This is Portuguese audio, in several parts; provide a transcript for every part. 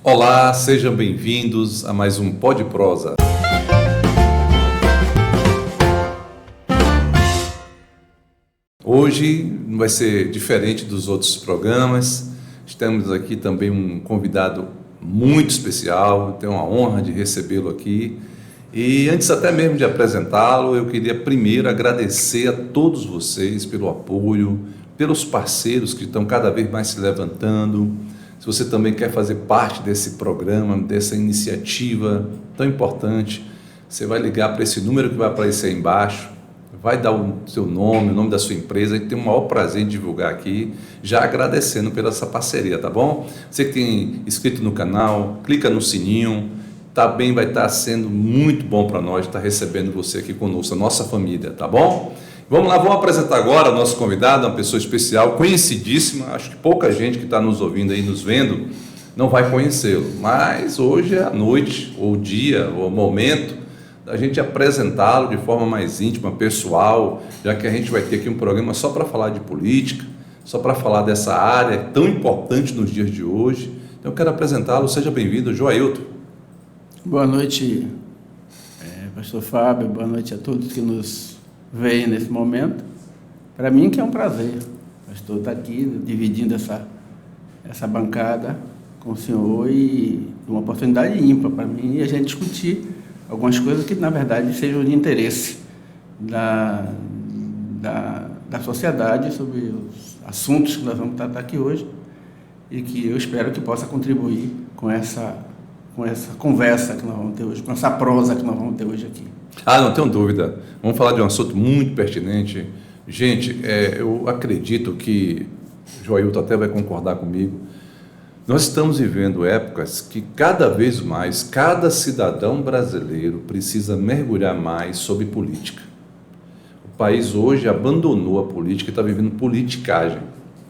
Olá, sejam bem-vindos a mais um Pod Prosa. Hoje não vai ser diferente dos outros programas. Temos aqui também um convidado muito especial, tenho a honra de recebê-lo aqui. E antes até mesmo de apresentá-lo, eu queria primeiro agradecer a todos vocês pelo apoio, pelos parceiros que estão cada vez mais se levantando. Se você também quer fazer parte desse programa, dessa iniciativa tão importante, você vai ligar para esse número que vai aparecer aí embaixo, vai dar o seu nome, o nome da sua empresa, e tem o maior prazer em divulgar aqui, já agradecendo pela essa parceria, tá bom? Você que tem inscrito no canal, clica no sininho, também vai estar sendo muito bom para nós estar recebendo você aqui conosco, a nossa família, tá bom? Vamos lá, vamos apresentar agora o nosso convidado, uma pessoa especial, conhecidíssima, acho que pouca gente que está nos ouvindo aí, nos vendo, não vai conhecê-lo, mas hoje é a noite, ou o dia, ou o momento da gente apresentá-lo de forma mais íntima, pessoal, já que a gente vai ter aqui um programa só para falar de política, só para falar dessa área tão importante nos dias de hoje. Então eu quero apresentá-lo, seja bem-vindo, Joailton. Boa noite, pastor Fábio, boa noite a todos que nos veem nesse momento. Para mim que é um prazer, pastor, estar aqui dividindo essa bancada com o senhor e uma oportunidade ímpar para mim e a gente discutir algumas coisas que, na verdade, sejam de interesse da sociedade sobre os assuntos que nós vamos tratar aqui hoje e que eu espero que possa contribuir com essa conversa que nós vamos ter hoje, com essa prosa que nós vamos ter hoje aqui. Não tenho dúvida. Vamos falar de um assunto muito pertinente. Gente, eu acredito que o Joailton até vai concordar comigo. Nós estamos vivendo épocas que cada vez mais, cada cidadão brasileiro precisa mergulhar mais sobre política. O país hoje abandonou a política e está vivendo politicagem.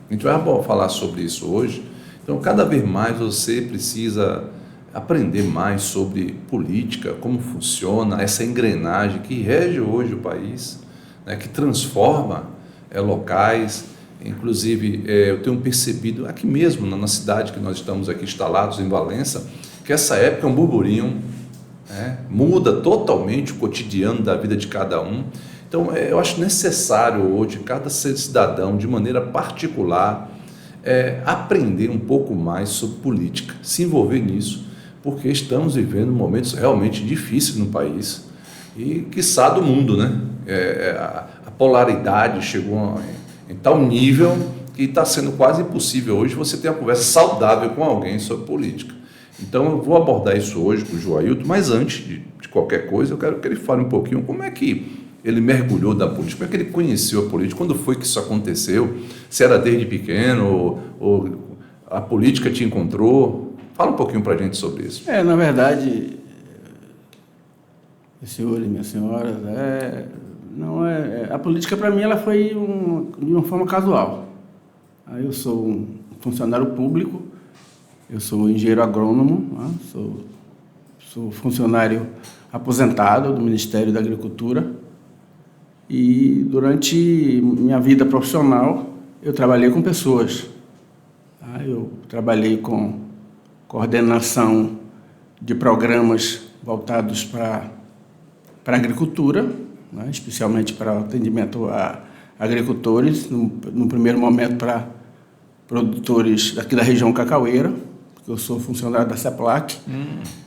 A gente vai falar sobre isso hoje. Então, cada vez mais você precisa aprender mais sobre política, como funciona essa engrenagem que rege hoje o país, né, que transforma locais. Inclusive, eu tenho percebido aqui mesmo, na cidade que nós estamos aqui instalados, em Valença, que essa época é um burburinho, muda totalmente o cotidiano da vida de cada um. Então, eu acho necessário hoje, cada cidadão, de maneira particular, aprender um pouco mais sobre política, se envolver nisso, porque estamos vivendo momentos realmente difíceis no país e, quiçá, do mundo, né? A polaridade chegou em tal nível que está sendo quase impossível hoje você ter uma conversa saudável com alguém sobre política. Então eu vou abordar isso hoje com o Joailton, mas antes de qualquer coisa eu quero que ele fale um pouquinho como é que ele mergulhou da política, como é que ele conheceu a política, quando foi que isso aconteceu, se era desde pequeno ou a política te encontrou. Fala um pouquinho para a gente sobre isso. Na verdade, senhores e minhas senhoras, a política para mim ela foi de uma forma casual. Eu sou um funcionário público, eu sou engenheiro agrônomo, sou funcionário aposentado do Ministério da Agricultura e durante minha vida profissional eu trabalhei com pessoas. Eu trabalhei com coordenação de programas voltados para a agricultura, especialmente para o atendimento a agricultores, no primeiro momento para produtores daqui da região cacaueira, porque eu sou funcionário da CEPLAC,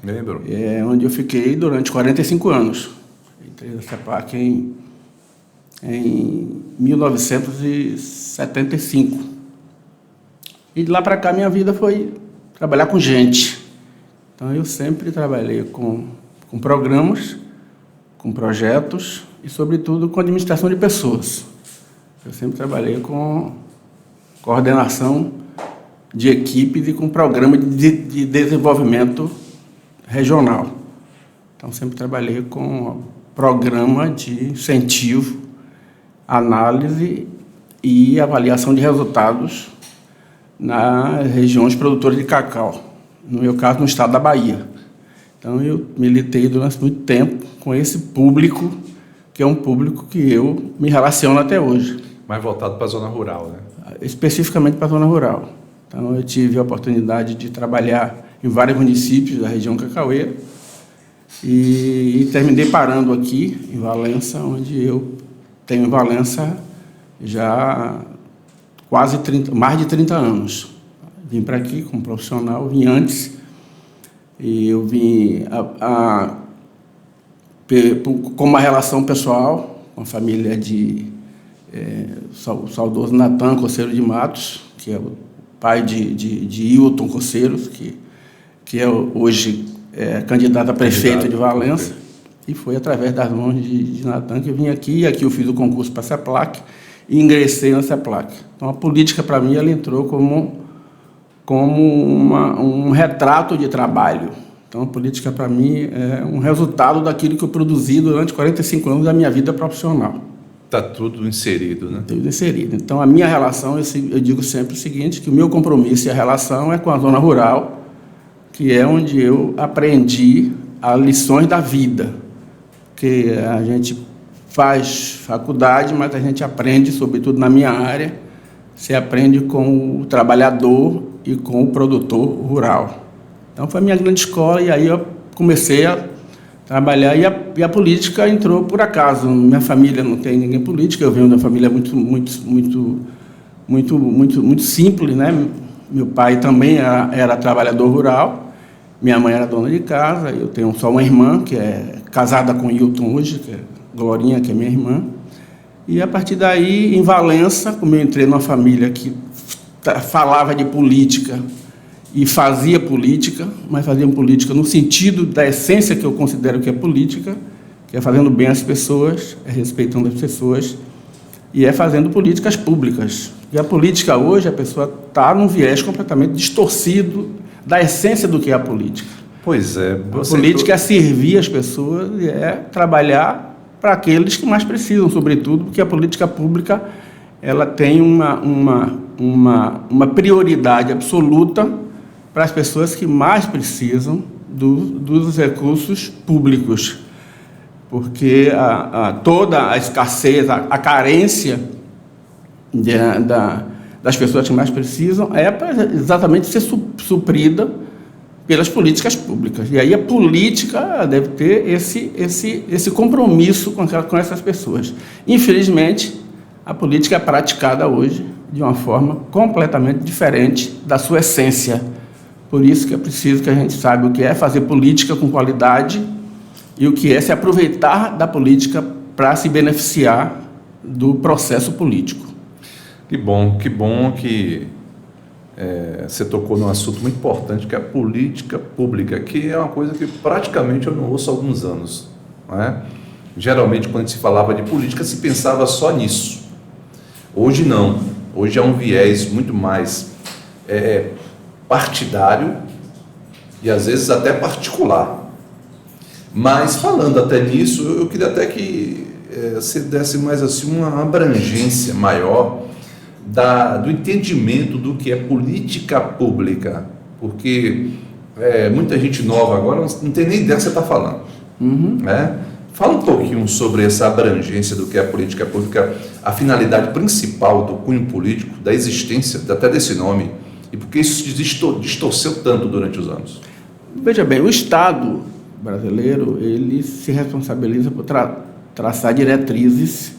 lembro. Onde eu fiquei durante 45 anos. Entrei na CEPLAC em 1975. E de lá para cá minha vida foi trabalhar com gente. Então eu sempre trabalhei com programas, com projetos e, sobretudo, com administração de pessoas. Eu sempre trabalhei com coordenação de equipes e com programa de desenvolvimento regional. Então, sempre trabalhei com programa de incentivo, análise e avaliação de resultados nas regiões produtoras de cacau, no meu caso, no estado da Bahia. Então, eu militei durante muito tempo com esse público, que é um público que eu me relaciono até hoje. Mais voltado para a zona rural, né? Especificamente para a zona rural. Então, eu tive a oportunidade de trabalhar em vários municípios da região Cacauê, e terminei parando aqui em Valença, onde eu tenho em Valença já mais de 30 anos. Vim para aqui como profissional, vim antes, e eu vim com uma relação pessoal com a família de o saudoso Natan Coceiro de Matos, que é o pai de Hilton Coceiros, que é hoje candidato a prefeito de Valença, e foi através das mãos de Natan que eu vim aqui, e aqui eu fiz o concurso para a CEPLAC e ingressei na CEPLAC. Então a política, para mim, ela entrou como um retrato de trabalho. Então a política, para mim, é um resultado daquilo que eu produzi durante 45 anos da minha vida profissional. Está tudo inserido, né? Tudo inserido. Então, a minha relação, eu digo sempre o seguinte, que o meu compromisso e a relação é com a zona rural, que é onde eu aprendi as lições da vida. Porque a gente faz faculdade, mas a gente aprende, sobretudo na minha área, você aprende com o trabalhador e com o produtor rural. Então, foi a minha grande escola, e aí eu comecei a trabalhar, e a política entrou por acaso. Minha família não tem ninguém política, eu venho de uma família muito simples, né? Meu pai também era trabalhador rural, minha mãe era dona de casa, eu tenho só uma irmã, que é casada com Hilton hoje, que é Glorinha, que é minha irmã. E a partir daí, em Valença, como eu entrei numa família que falava de política, e fazia política, mas fazia política no sentido da essência que eu considero que é política, que é fazendo bem às pessoas, é respeitando as pessoas, e é fazendo políticas públicas. E a política hoje, a pessoa está num viés completamente distorcido da essência do que é a política. Pois é. A política é servir as pessoas e é trabalhar para aqueles que mais precisam, sobretudo, porque a política pública ela tem uma prioridade absoluta para as pessoas que mais precisam dos recursos públicos, porque toda a escassez, a carência das pessoas que mais precisam é para exatamente ser suprida pelas políticas públicas. E aí a política deve ter esse compromisso com essas pessoas. Infelizmente, a política é praticada hoje de uma forma completamente diferente da sua essência. Por isso que é preciso que a gente saiba o que é fazer política com qualidade e o que é se aproveitar da política para se beneficiar do processo político. Que bom que você tocou num assunto muito importante, que é a política pública, que é uma coisa que praticamente eu não ouço há alguns anos. Não é? Geralmente, quando se falava de política, se pensava só nisso. Hoje não. Hoje é um viés muito mais partidário e às vezes até particular. Mas falando até nisso, eu queria até que você desse mais assim uma abrangência maior do entendimento do que é política pública, porque muita gente nova agora não tem nem ideia do que você está falando. Né? Fala um pouquinho sobre essa abrangência do que é política pública, a finalidade principal do cunho político, da existência até desse nome, e por que isso distorceu tanto durante os anos? Veja bem, o Estado brasileiro ele se responsabiliza por traçar diretrizes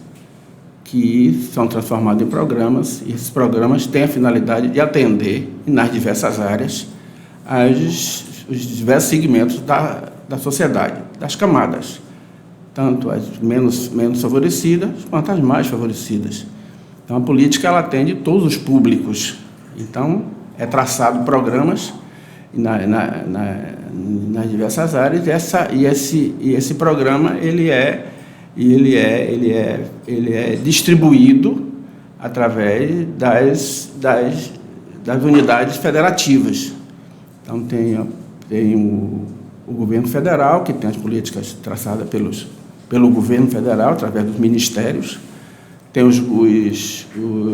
que são transformadas em programas, e esses programas têm a finalidade de atender, nas diversas áreas, os diversos segmentos da sociedade, das camadas, tanto as menos favorecidas quanto as mais favorecidas. Então, a política ela atende todos os públicos. Então, é traçado programas nas diversas áreas, e esse programa ele é distribuído através das unidades federativas. Então, tem o governo federal, que tem as políticas traçadas pelo governo federal, através dos ministérios. Tem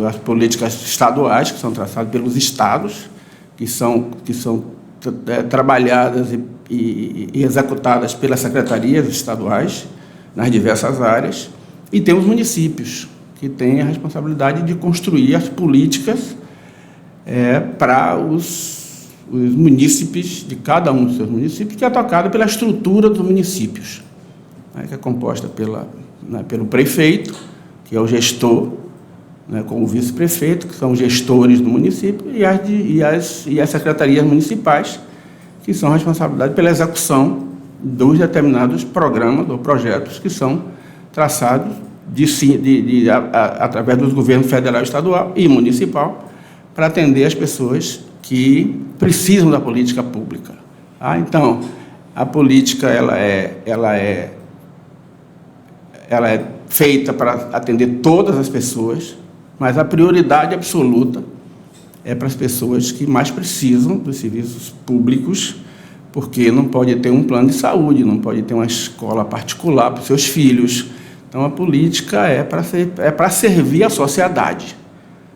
as políticas estaduais, que são traçadas pelos estados, que são trabalhadas e executadas pelas secretarias estaduais, nas diversas áreas. E tem os municípios, que têm a responsabilidade de construir as políticas para os munícipes de cada um dos seus municípios, que é tocado pela estrutura dos municípios, né, que é composta pelo prefeito, que é o gestor, né, com o vice-prefeito, que são os gestores do município, e as secretarias municipais, que são responsáveis pela execução dos determinados programas ou projetos que são traçados através dos governos federal, estadual e municipal, para atender as pessoas que precisam da política pública. Então, a política ela é feita para atender todas as pessoas, mas a prioridade absoluta é para as pessoas que mais precisam dos serviços públicos, porque não pode ter um plano de saúde, não pode ter uma escola particular para os seus filhos. Então, a política é para servir a sociedade.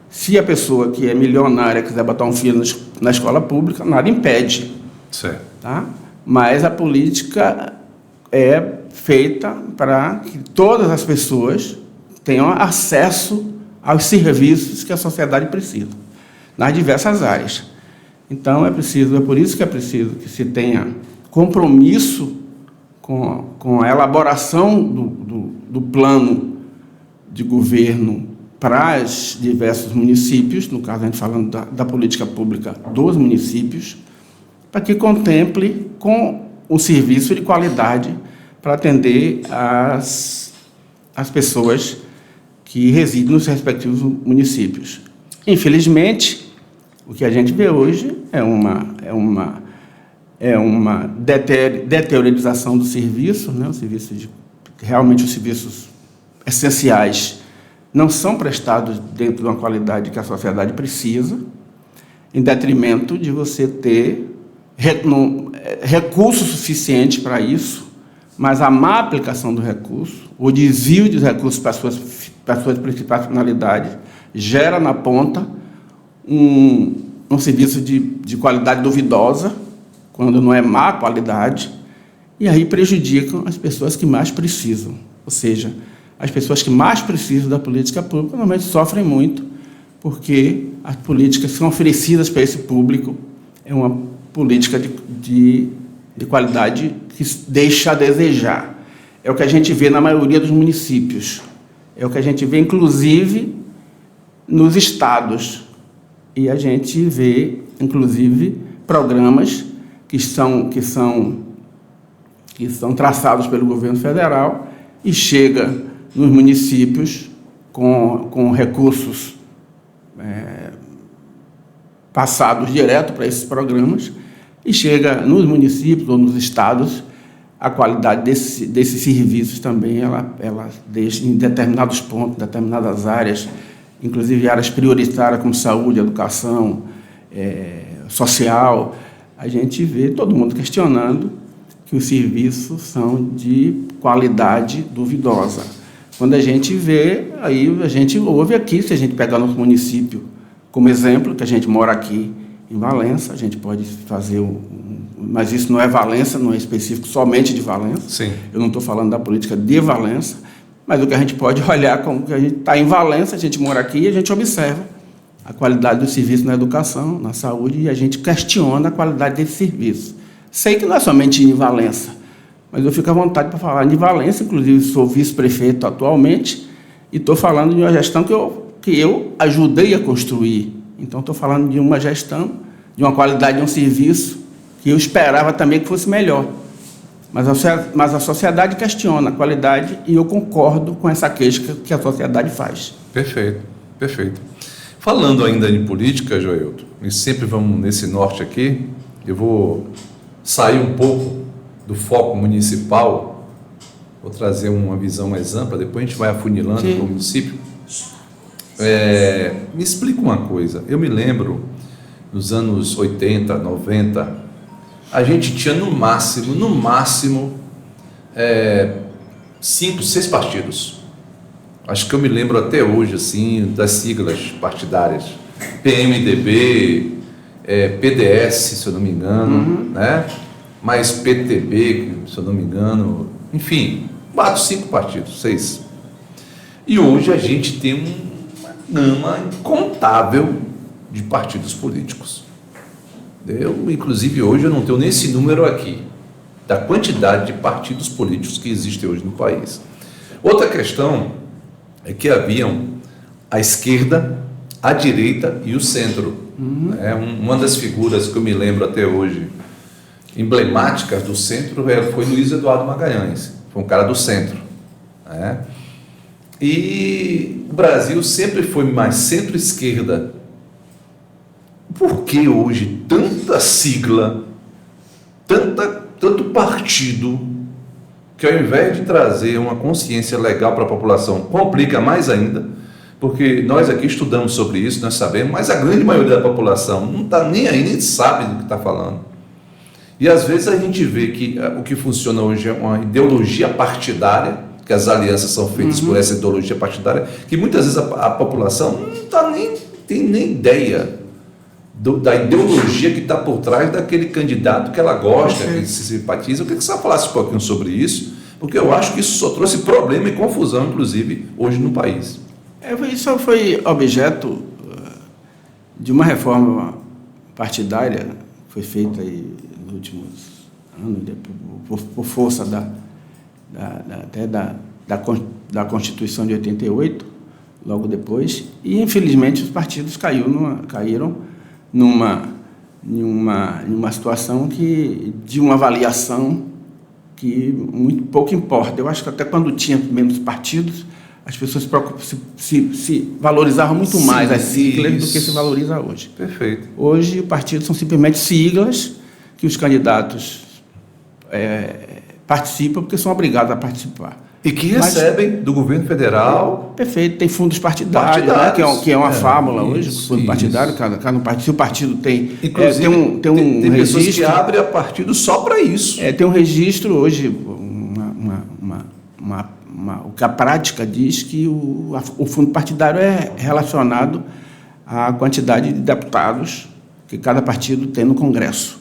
Se a pessoa que é milionária quiser botar um filho na escola pública, nada impede. Certo. Tá? Mas a política é feita para que todas as pessoas tenham acesso aos serviços que a sociedade precisa, nas diversas áreas. Então, é por isso que é preciso que se tenha compromisso com a elaboração do plano de governo para os diversos municípios, no caso a gente falando da política pública dos municípios, para que contemple com o serviço de qualidade para atender as pessoas que residem nos respectivos municípios. Infelizmente, o que a gente vê hoje é uma deteriorização do serviço, né? Realmente os serviços essenciais não são prestados dentro de uma qualidade que a sociedade precisa, em detrimento de você ter recurso suficiente para isso, mas a má aplicação do recurso, o desvio de recursos para as suas principais finalidades, gera na ponta um serviço de qualidade duvidosa, quando não é má qualidade, e aí prejudicam as pessoas que mais precisam. Ou seja, as pessoas que mais precisam da política pública normalmente sofrem muito, porque as políticas que são oferecidas para esse público é uma política de qualidade que deixa a desejar. É o que a gente vê na maioria dos municípios. É o que a gente vê, inclusive, nos estados. E a gente vê, inclusive, programas que são traçados pelo governo federal e chega nos municípios com recursos passados direto para esses programas, e chega nos municípios ou nos estados, a qualidade desses serviços também ela deixa em determinados pontos, determinadas áreas, inclusive áreas prioritárias como saúde, educação, social. A gente vê todo mundo questionando que os serviços são de qualidade duvidosa. Quando a gente vê, aí a gente ouve aqui, se a gente pegar nosso município como exemplo, que a gente mora aqui em Valença, a gente pode fazer mas isso não é Valença, não é específico somente de Valença. Sim. Eu não estou falando da política de Valença, mas o que a gente pode olhar, como que a gente está em Valença, a gente mora aqui e a gente observa a qualidade do serviço na educação, na saúde, e a gente questiona a qualidade desse serviço. Sei que não é somente em Valença, mas eu fico à vontade para falar de Valença, inclusive sou vice-prefeito atualmente, e estou falando de uma gestão que eu ajudei a construir. Então, estou falando de uma gestão, de uma qualidade de um serviço que eu esperava também que fosse melhor. Mas a sociedade questiona a qualidade e eu concordo com essa queixa que a sociedade faz. Perfeito, perfeito. Falando ainda de política, Joelton, e sempre vamos nesse norte aqui, eu vou sair um pouco do foco municipal, vou trazer uma visão mais ampla, depois a gente vai afunilando para o município. Me explica uma coisa, eu me lembro, nos anos 80, 90, a gente tinha no máximo 5, 6 partidos. Acho que eu me lembro até hoje, assim, das siglas partidárias. PMDB, PDS, se eu não me engano, né? Mais PTB, se eu não me engano. Enfim, 4, 5 partidos, 6. E hoje a gente tem uma gama incontável de partidos políticos. Inclusive, hoje eu não tenho nem esse número aqui, da quantidade de partidos políticos que existem hoje no país. Outra questão é que haviam a esquerda, a direita e o centro. Uma das figuras que eu me lembro até hoje, emblemáticas do centro, foi Luiz Eduardo Magalhães, foi um cara do centro. E o Brasil sempre foi mais centro-esquerda. Por que hoje tanta sigla, tanto partido, que ao invés de trazer uma consciência legal para a população, complica mais ainda? Porque nós aqui estudamos sobre isso, nós sabemos, mas a grande maioria da população não está nem aí, nem sabe do que está falando. E às vezes a gente vê que o que funciona hoje é uma ideologia partidária, que as alianças são feitas por essa ideologia partidária, que muitas vezes a população não tem nem ideia da ideologia que está por trás daquele candidato que ela gosta, que se simpatiza. Eu queria que você falasse um pouquinho sobre isso, porque eu acho que isso só trouxe problema e confusão, inclusive, hoje no país. Isso foi objeto de uma reforma partidária que foi feita aí nos últimos anos, por força da Constituição de 88, logo depois, e infelizmente os partidos caíram numa situação de uma avaliação que muito pouco importa. Eu acho que até quando tinha menos partidos, as pessoas se valorizavam muito mais as siglas do que se valoriza hoje. Perfeito. Hoje, os partidos são simplesmente siglas que os candidatos participam porque são obrigados a participar. E que recebem do governo federal. Perfeito, tem fundos partidários. Né, que é uma fábula hoje, fundo partidário, cada partido, se o partido tem. Inclusive, tem um registro. Pessoas que abrem a partido só para isso. Tem um registro hoje, a prática diz que o fundo partidário é relacionado à quantidade de deputados que cada partido tem no Congresso.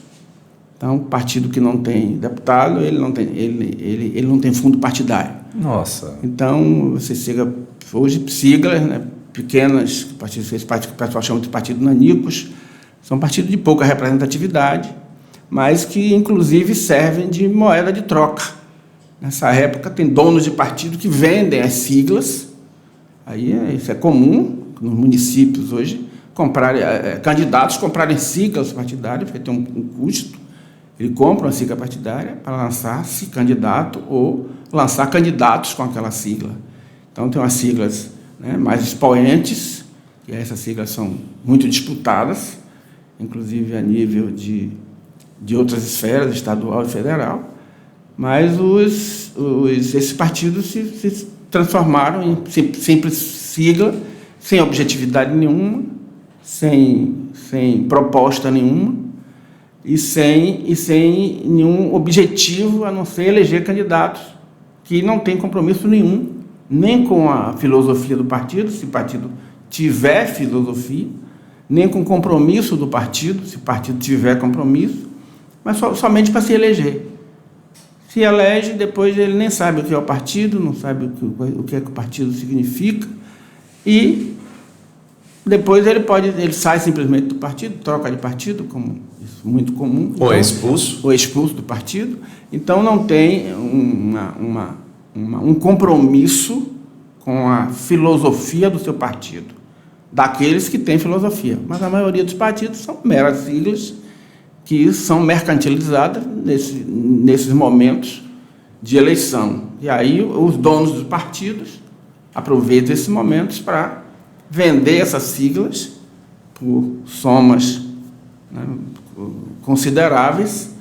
Então, partido que não tem deputado, ele não tem fundo partidário. Nossa. Então, você hoje siglas, né, pequenas, partidos que o pessoal chama de partido nanicos, são partidos de pouca representatividade, mas que, inclusive, servem de moeda de troca. Nessa época, tem donos de partido que vendem as siglas, isso é comum nos municípios hoje, candidatos comprarem siglas partidárias, porque tem um custo. Ele compra uma sigla partidária para lançar-se candidato ou lançar candidatos com aquela sigla. Então, tem umas siglas, né, mais expoentes, e essas siglas são muito disputadas, inclusive a nível de outras esferas, estadual e federal, mas esses partidos se transformaram em simples sigla, sem objetividade nenhuma, sem proposta nenhuma, e sem nenhum objetivo a não ser eleger candidatos que não têm compromisso nenhum, nem com a filosofia do partido, se o partido tiver filosofia, nem com o compromisso do partido, se o partido tiver compromisso, mas somente para se eleger. Se elege, depois ele nem sabe o que é o partido, não sabe o que é que o partido significa, e depois ele sai simplesmente do partido, troca de partido, como isso é muito comum. Ou é expulso. Ou é expulso do partido. Então, não tem um compromisso com a filosofia do seu partido, daqueles que têm filosofia. Mas a maioria dos partidos são meras siglas que são mercantilizadas nesses momentos de eleição. E aí os donos dos partidos aproveitam esses momentos para vender essas siglas por somas, né, consideráveis,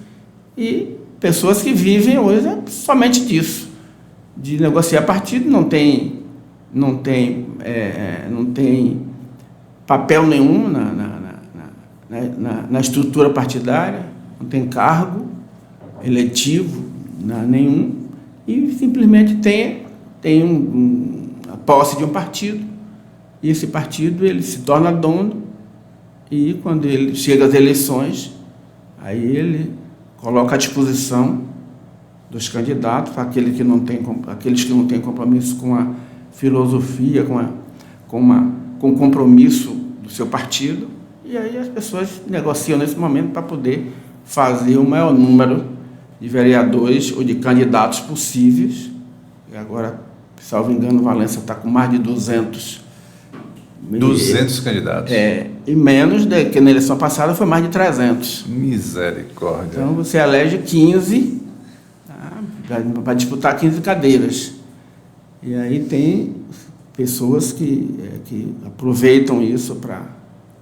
e pessoas que vivem hoje somente disso, de negociar partido, não tem papel nenhum na estrutura partidária, não tem cargo eletivo nenhum, e simplesmente tem a posse de um partido, e esse partido ele se torna dono, e quando ele chega às eleições, aí ele coloca à disposição dos candidatos, aqueles que não têm compromisso com a filosofia, com o compromisso do seu partido, e aí as pessoas negociam nesse momento para poder fazer o maior número de vereadores ou de candidatos possíveis. E agora, salvo engano, Valença está com mais de 200. 200 candidatos. E menos que na eleição passada foi mais de 300. Misericórdia. Então você elege 15 para disputar 15 cadeiras. E aí tem pessoas que aproveitam isso para...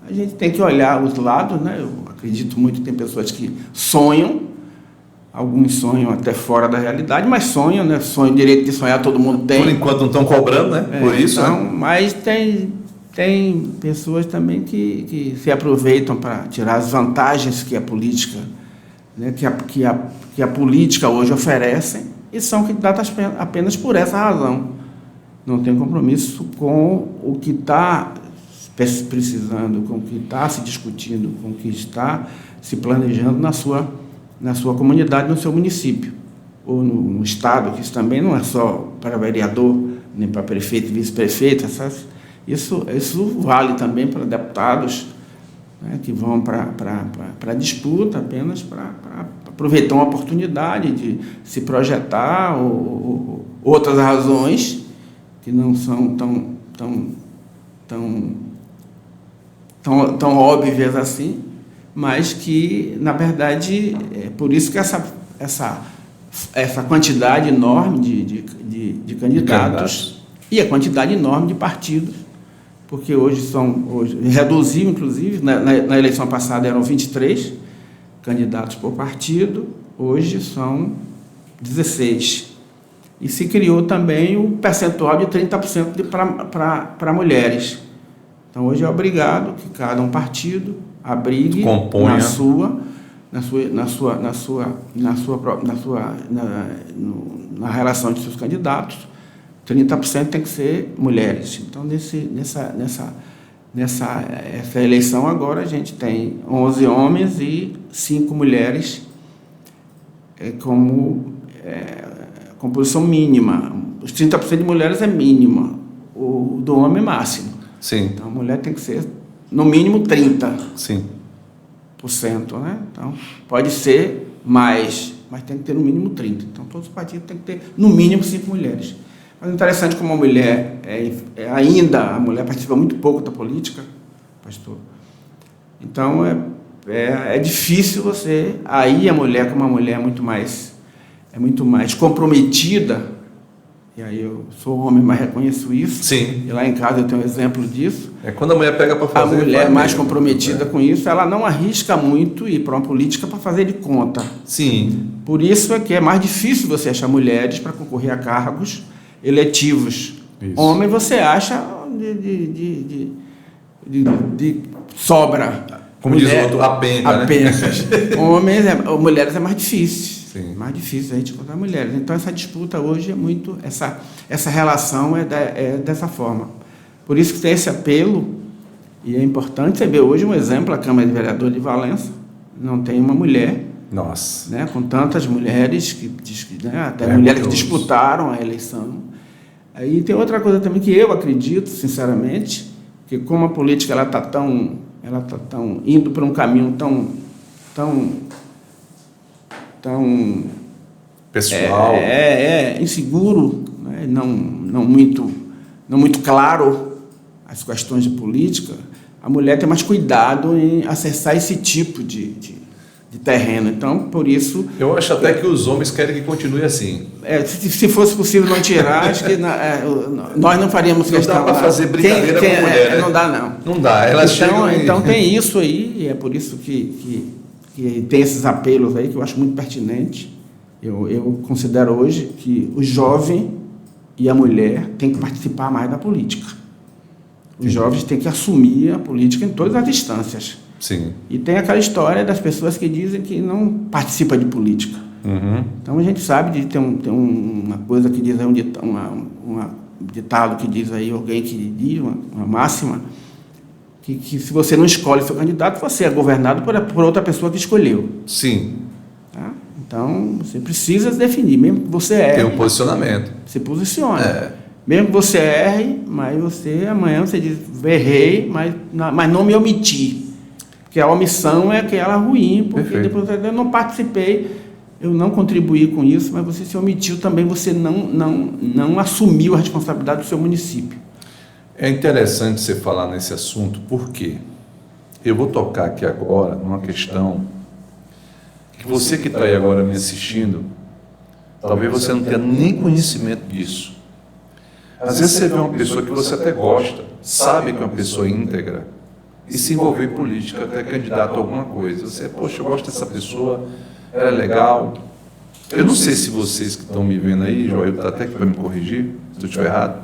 A gente tem que olhar os lados, né? Eu acredito muito que tem pessoas que sonham, alguns sonham até fora da realidade, mas sonham, né? Sonho, direito de sonhar todo mundo tem. Por enquanto não estão cobrando, né? Por isso, então, né? Mas tem pessoas também que se aproveitam para tirar as vantagens que a política, né? que a política hoje oferece, e são candidatos apenas por essa razão. Não tem compromisso com o que está precisando, com o que está se discutindo, com o que está se planejando na sua comunidade, no seu município, ou no estado, que isso também não é só para vereador, nem para prefeito, vice-prefeito, isso vale também para deputados, né, que vão para a disputa apenas para aproveitar uma oportunidade de se projetar, ou outras razões que não são tão óbvias assim, mas que, na verdade, é por isso que essa quantidade enorme de candidatos e a quantidade enorme de partidos, porque hoje reduziu, inclusive, na eleição passada eram 23 candidatos por partido, hoje são 16. E se criou também o percentual de 30% para mulheres. Então, hoje é obrigado que cada um partido abrigue na relação de seus candidatos, 30% tem que ser mulheres. Então, essa eleição agora a gente tem 11 homens e 5 mulheres como composição mínima. Os 30% de mulheres é mínima, o do homem é máximo. Sim. Então, a mulher tem que ser, no mínimo, 30%. Sim. Né? Então, pode ser mais, mas tem que ter no mínimo 30%. Então, todos os partidos têm que ter, no mínimo, 5 mulheres. Mas é interessante como a mulher, a mulher participa muito pouco da política, pastor. Então, é difícil você... Aí a mulher, como uma mulher muito mais comprometida, e aí eu sou homem, mas reconheço isso. Sim. E lá em casa eu tenho um exemplo disso. Quando a mulher pega para fazer... A mulher mais comprometida com isso, ela não arrisca muito ir para uma política para fazer de conta. Sim. Por isso é que é mais difícil você achar mulheres para concorrer a cargos eletivos. Isso. Homem você acha de sobra. Como diz o outro, apenas. Né? Mulheres é mais difícil. Sim. Mais difícil a gente encontrar mulheres. Então, essa disputa hoje é muito... Essa relação é dessa forma. Por isso que tem esse apelo, e é importante você ver hoje um exemplo, a Câmara de Vereadores de Valença não tem uma mulher. Nossa. Né, com tantas mulheres, até mulheres que disputaram a eleição. Aí tem outra coisa também que eu acredito, sinceramente, que como a política ela está tão indo para um caminho tão pessoal, inseguro, né? não muito claro as questões de política, a mulher tem mais cuidado em acessar esse tipo de terreno. Então, por isso... Eu acho até que os homens querem que continue assim. Se fosse possível não tirar, acho que nós não faríamos questão. Não dá para fazer brincadeira com mulher, né? Não dá, não. Não dá. Então tem isso aí, e é por isso que tem esses apelos aí, que eu acho muito pertinente. Eu considero hoje que o jovem e a mulher têm que participar mais da política. Os jovens têm que assumir a política em todas as instâncias. Sim. E tem aquela história das pessoas que dizem que não participam de política. Uhum. Então a gente sabe de tem uma coisa que diz aí, um ditado que diz aí, alguém que diz, uma máxima, que se você não escolhe seu candidato, você é governado por outra pessoa que escolheu. Sim. Tá? Então você precisa se definir, mesmo que você erre. Tem um posicionamento. Se posiciona. Mesmo que você erre, mas amanhã você diz, errei, mas não me omiti. Porque a omissão é aquela ruim, porque Perfeito. depois eu não participei, eu não contribuí com isso, mas você se omitiu também, você não assumiu a responsabilidade do seu município. É interessante você falar nesse assunto, porque eu vou tocar aqui agora numa questão que você que está aí agora me assistindo, talvez você não tenha nem conhecimento disso. Às vezes você vê uma pessoa que você até gosta, sabe que é uma pessoa íntegra, e se envolver em política, até candidato a alguma coisa. Você, poxa, eu gosto dessa pessoa, ela é legal. Eu não sei se vocês que estão me vendo aí, Joel está até aqui para me corrigir, se eu estiver errado.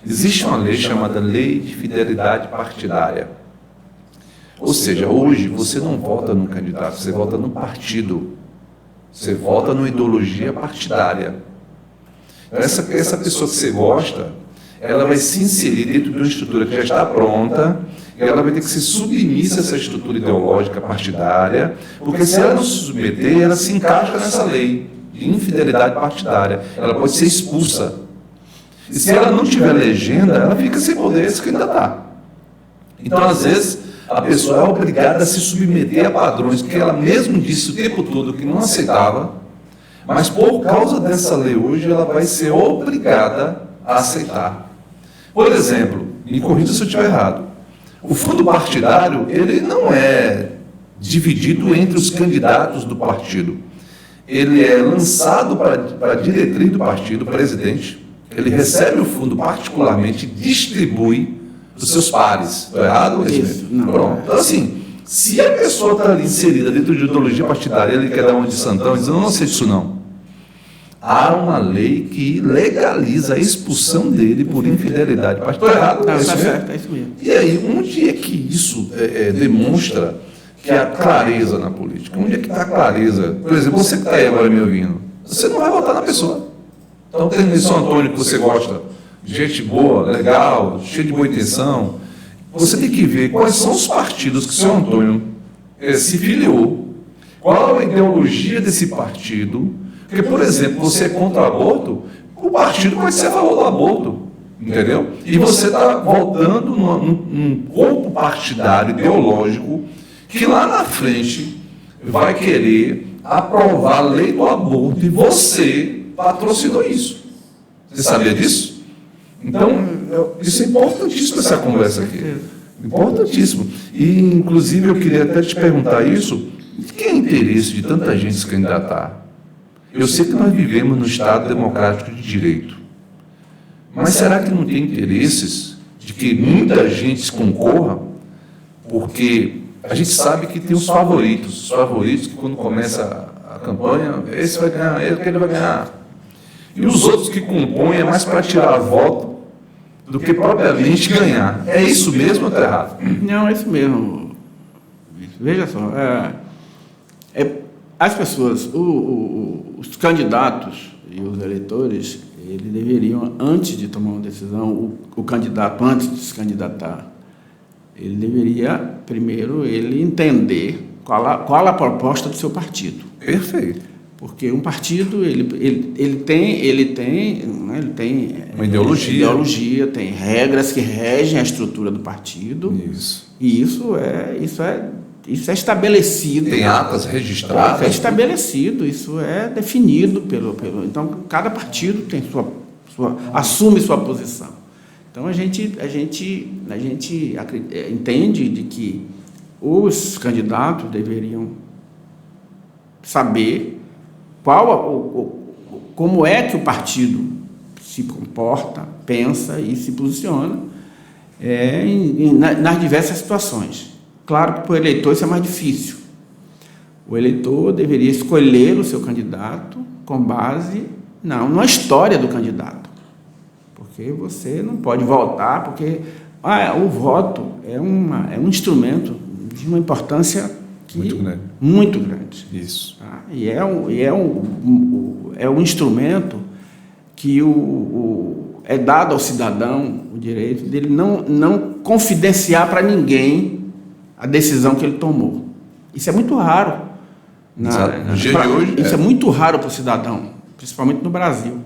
Existe uma lei chamada Lei de Fidelidade Partidária. Ou seja, hoje você não vota num candidato, você vota no partido. Você vota numa ideologia partidária. Então, essa pessoa que você gosta, ela vai se inserir dentro de uma estrutura que já está pronta, e ela vai ter que se submissa a essa estrutura ideológica partidária, porque se ela não se submeter, ela se encaixa nessa lei de infidelidade partidária. Ela pode ser expulsa. E se ela não tiver legenda, ela fica sem poder se candidatar. Então, às vezes, a pessoa é obrigada a se submeter a padrões que ela mesmo disse o tempo todo que não aceitava, mas por causa dessa lei hoje, ela vai ser obrigada a aceitar. Por exemplo, me corrija se eu estiver errado, o fundo partidário, ele não é dividido entre os candidatos do partido. Ele é lançado para a diretriz do partido, o presidente, ele recebe o fundo particularmente e distribui para os seus pares. Estou errado? Isso, não. Pronto. Então, assim, se a pessoa está ali inserida dentro de ideologia partidária, ele quer dar uma de santão, diz, não aceito isso não. Há uma lei que legaliza a expulsão dele por infidelidade partidária. Estou errado? Não, É isso está mesmo? certo, é isso mesmo. E aí, onde é que isso demonstra que há clareza na política? Onde é que está a clareza? Por exemplo, você que está aí agora me ouvindo, você não vai votar na pessoa. Então, tem São Antônio que você gosta, gente boa, legal, cheio de boa intenção. Você tem que ver quais são os partidos que o São Antônio se filiou, qual a ideologia desse partido. Porque, por exemplo, você é contra o aborto, o partido pode ser a favor do aborto, entendeu? E você está voltando num corpo partidário, ideológico, que lá na frente vai querer aprovar a lei do aborto e você patrocinou isso. Você sabia disso? Então, isso é importantíssimo essa conversa aqui. Importantíssimo. E, inclusive, eu queria até te perguntar isso, de que é interesse de tanta gente se candidatar? Eu sei que nós vivemos no Estado democrático de direito, mas será que não tem interesses de que muita gente concorra? Porque a gente sabe que tem os favoritos que quando começa a campanha, esse vai ganhar, ele vai ganhar. E os outros que compõem é mais para tirar voto do que propriamente ganhar. É isso mesmo ou está errado? Não, é isso mesmo. Veja só, as pessoas, os candidatos e os eleitores, eles deveriam, antes de tomar uma decisão, o candidato, antes de se candidatar, ele deveria, primeiro, ele entender qual a proposta do seu partido. Perfeito. Porque um partido, ele tem Uma ideologia. Tem regras que regem a estrutura do partido. Isso. E isso é estabelecido. Tem atas registradas. É estabelecido, isso é definido pelo. Então, cada partido tem assume sua posição. Então, a gente entende de que os candidatos deveriam saber como é que o partido se comporta, pensa e se posiciona nas diversas situações. Claro que para o eleitor isso é mais difícil. O eleitor deveria escolher o seu candidato com base na história do candidato. Porque você não pode votar, porque o voto é um instrumento de uma importância muito grande. Isso. Tá? E é um instrumento que é dado ao cidadão o direito dele não confidenciar para ninguém a decisão que ele tomou. Isso é muito raro. No dia de hoje, isso é muito raro para o cidadão, principalmente no Brasil.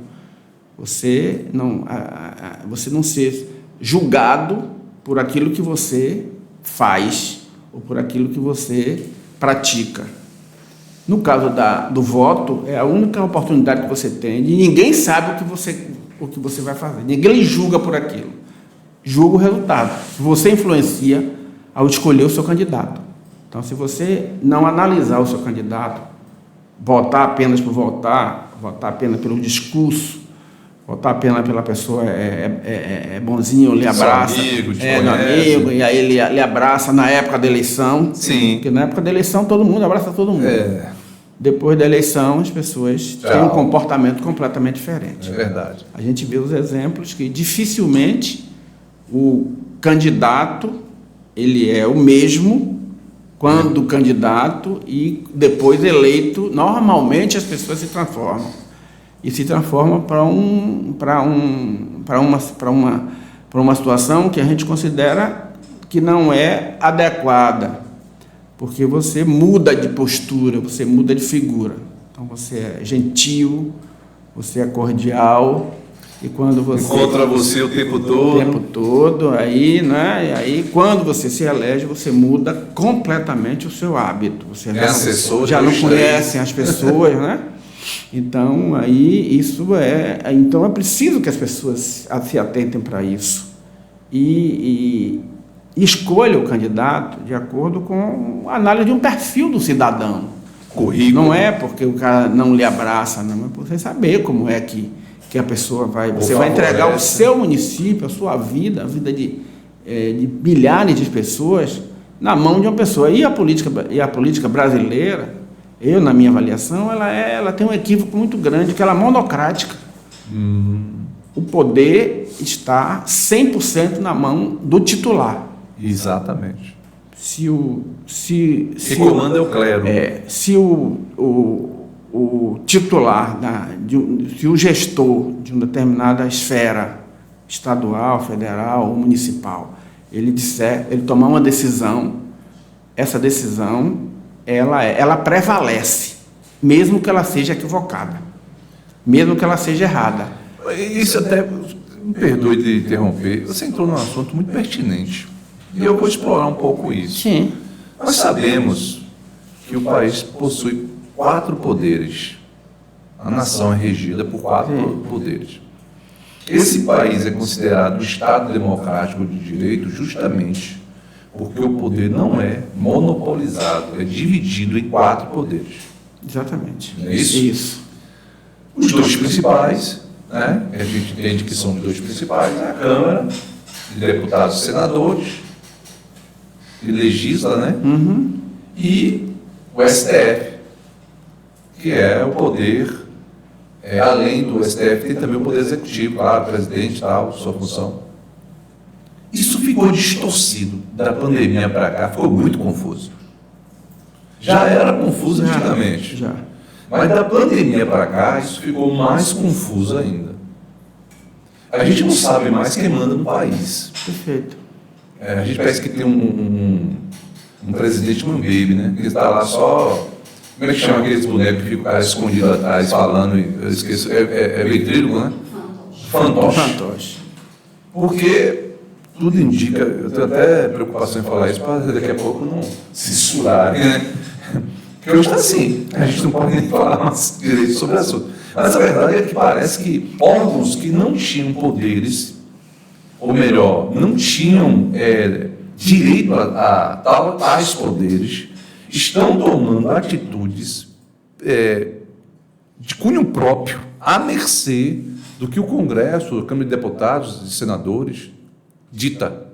Você não ser julgado por aquilo que você faz ou por aquilo que você pratica. No caso do voto, é a única oportunidade que você tem e ninguém sabe o que você vai fazer. Ninguém lhe julga por aquilo. Julga o resultado. Você influencia ao escolher o seu candidato. Então, se você não analisar o seu candidato, votar apenas por votar apenas pelo discurso, votar apenas pela pessoa é bonzinho, lhe abraça, amigo, amigo, e aí ele lhe abraça na época da eleição. Sim. Porque na época da eleição todo mundo abraça todo mundo. Depois da eleição as pessoas têm um comportamento completamente diferente. É verdade. A gente vê os exemplos que dificilmente o candidato ele é o mesmo quando candidato e depois eleito. Normalmente as pessoas se transformam e se transformam para uma situação que a gente considera que não é adequada, porque você muda de postura, você muda de figura. Então você é gentil, você é cordial, e quando você encontra você o tempo todo, aí, né? E aí quando você se elege, você muda completamente o seu hábito. Você já não conhece as pessoas, né? Então aí então é preciso que as pessoas se atentem para isso e escolha o candidato de acordo com a análise de um perfil do cidadão. Currículo. Não é porque o cara não lhe abraça, não, é por você saber como é que a pessoa vai... Você vai entregar o seu município, a sua vida, a vida de milhares de pessoas na mão de uma pessoa. E a política brasileira, na minha avaliação, ela tem um equívoco muito grande, que ela é monocrática. O poder está 100% na mão do titular. Exatamente. Quem comanda é o clero. Se o titular, se o gestor de uma determinada esfera estadual, federal ou municipal, ele tomar uma decisão, essa decisão ela prevalece, mesmo que ela seja equivocada, mesmo que ela seja errada. Isso até, me perdoe de interromper, você entrou num assunto muito pertinente. E eu vou explorar um pouco isso. Sim. Nós sabemos que o país possui 4 poderes. A nação é regida por 4 poderes. Esse país é considerado um Estado democrático de direito justamente porque o poder não é monopolizado, é dividido em 4 poderes. Exatamente. Não é isso? Isso. Os 2 principais, né? A gente entende que são os 2 principais, a Câmara de Deputados e Senadores, que legisla, né? E o STF, que é o poder, além do STF, tem também o poder executivo, claro, presidente e tal, sua função. Isso ficou distorcido da pandemia para cá, ficou muito confuso. Já era confuso antigamente. Já. Mas da pandemia para cá, isso ficou mais confuso ainda. A gente não sabe mais quem manda no país. Perfeito. A gente parece que tem um presidente, um baby, né? Que está lá só... Como é que chama aqueles bonecos que ficam o cara escondido atrás, falando, eu esqueço, é ventríloco, né? Fantoche. Porque tudo indica, eu tenho até preocupação em falar isso, para daqui a pouco não censurarem, né? Porque hoje está assim, a gente não pode nem falar mais direito sobre o assunto. Mas a verdade é que parece que órgãos que não tinham poderes, ou melhor, não tinham direito a tais poderes, estão tomando atitudes de cunho próprio, à mercê do que o Congresso, a Câmara de Deputados e Senadores dita.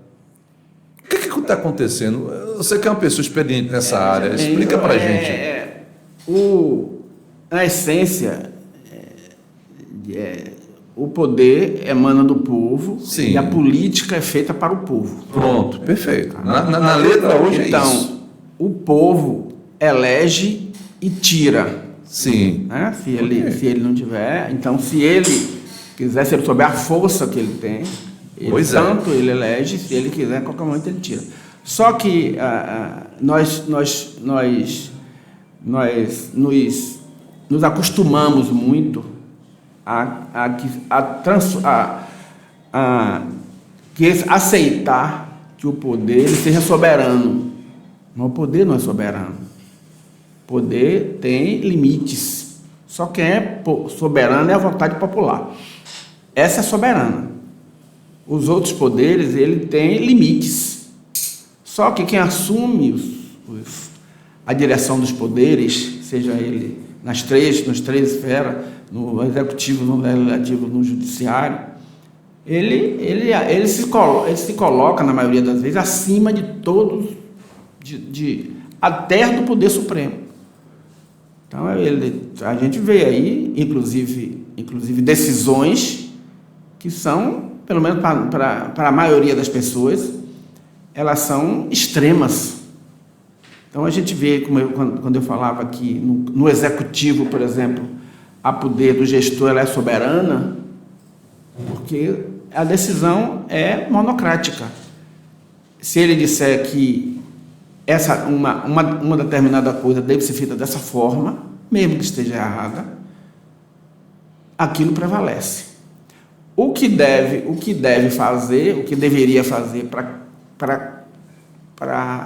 O que está acontecendo? Você que é uma pessoa experiente nessa área, explica para a gente. A essência, o poder emana do povo. Sim. E a política é feita para o povo. Pronto, perfeito. Na letra hoje então, é isso. O povo elege e tira. Sim. Né? Se ele não tiver... Então, se ele quiser, se ele souber a força que ele tem, ele elege, se ele quiser, em qualquer momento ele tira. Só que nós nos acostumamos muito a aceitar que o poder seja soberano. Mas o poder não é soberano. O poder tem limites. Só quem é soberano é a vontade popular. Essa é soberana. Os outros poderes, ele tem limites. Só que quem assume a direção dos poderes, seja ele nas três esferas, no executivo, no legislativo, no judiciário, ele se coloca, na maioria das vezes, acima de todos, até do poder supremo. Então, a gente vê aí, inclusive decisões que são, pelo menos para a maioria das pessoas, elas são extremas. Então, a gente vê, quando eu falava que no executivo, por exemplo, a poder do gestor ela é soberana, porque a decisão é monocrática. Se ele disser que uma determinada coisa deve ser feita dessa forma, mesmo que esteja errada, aquilo prevalece. O que deve fazer, o que deveria fazer para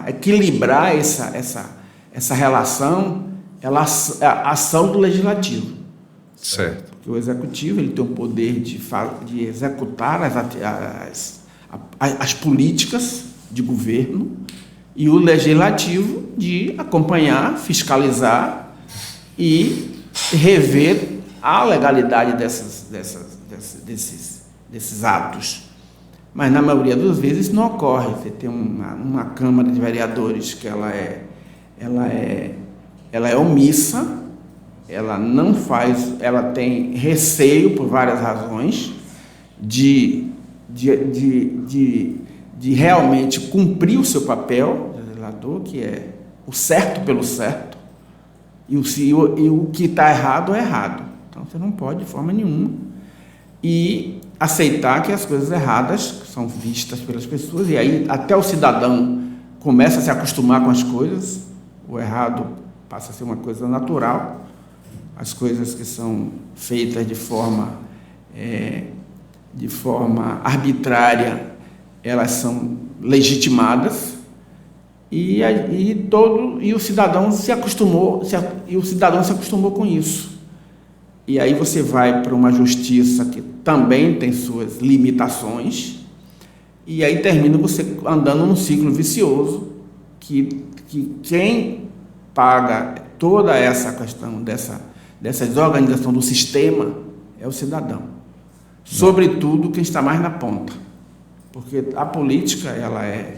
equilibrar essa relação, é a ação do legislativo. Certo. Porque o executivo ele tem o poder de executar as políticas de governo e o legislativo de acompanhar, fiscalizar e rever a legalidade desses atos. Mas, na maioria das vezes, isso não ocorre. Você tem uma Câmara de Vereadores que ela é omissa, ela não faz, ela tem receio, por várias razões, de realmente cumprir o seu papel de legislador, que é o certo pelo certo, e o que está errado é errado. Então, você não pode, de forma nenhuma, e aceitar que as coisas erradas são vistas pelas pessoas, e aí até o cidadão começa a se acostumar com as coisas, o errado passa a ser uma coisa natural, as coisas que são feitas de forma arbitrária, elas são legitimadas, e o cidadão se acostumou com isso. E aí você vai para uma justiça que também tem suas limitações, e aí termina você andando num ciclo vicioso que quem paga toda essa questão dessa desorganização do sistema é o cidadão. Sobretudo quem está mais na ponta. Porque a política ela é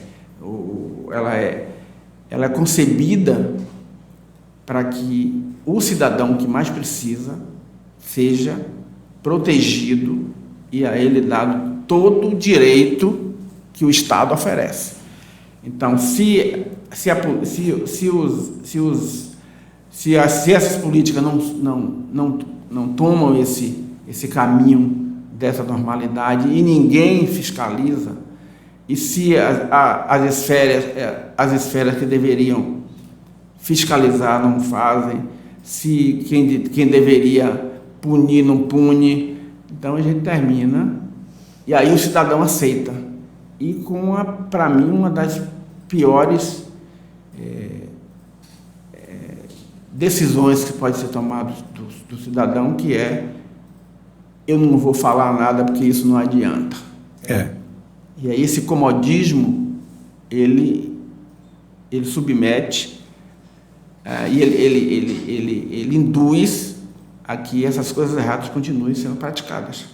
concebida para que o cidadão que mais precisa seja protegido e a ele dado todo o direito que o Estado oferece. Então, se essas políticas não tomam esse caminho dessa normalidade e ninguém fiscaliza, e se as esferas que deveriam fiscalizar não fazem, se quem deveria punir não pune, então a gente termina, e aí o cidadão aceita, e para mim, uma das piores decisões que pode ser tomada do cidadão, que é: eu não vou falar nada porque isso não adianta. E aí esse comodismo, ele submete, e ele induz a que essas coisas erradas continuem sendo praticadas.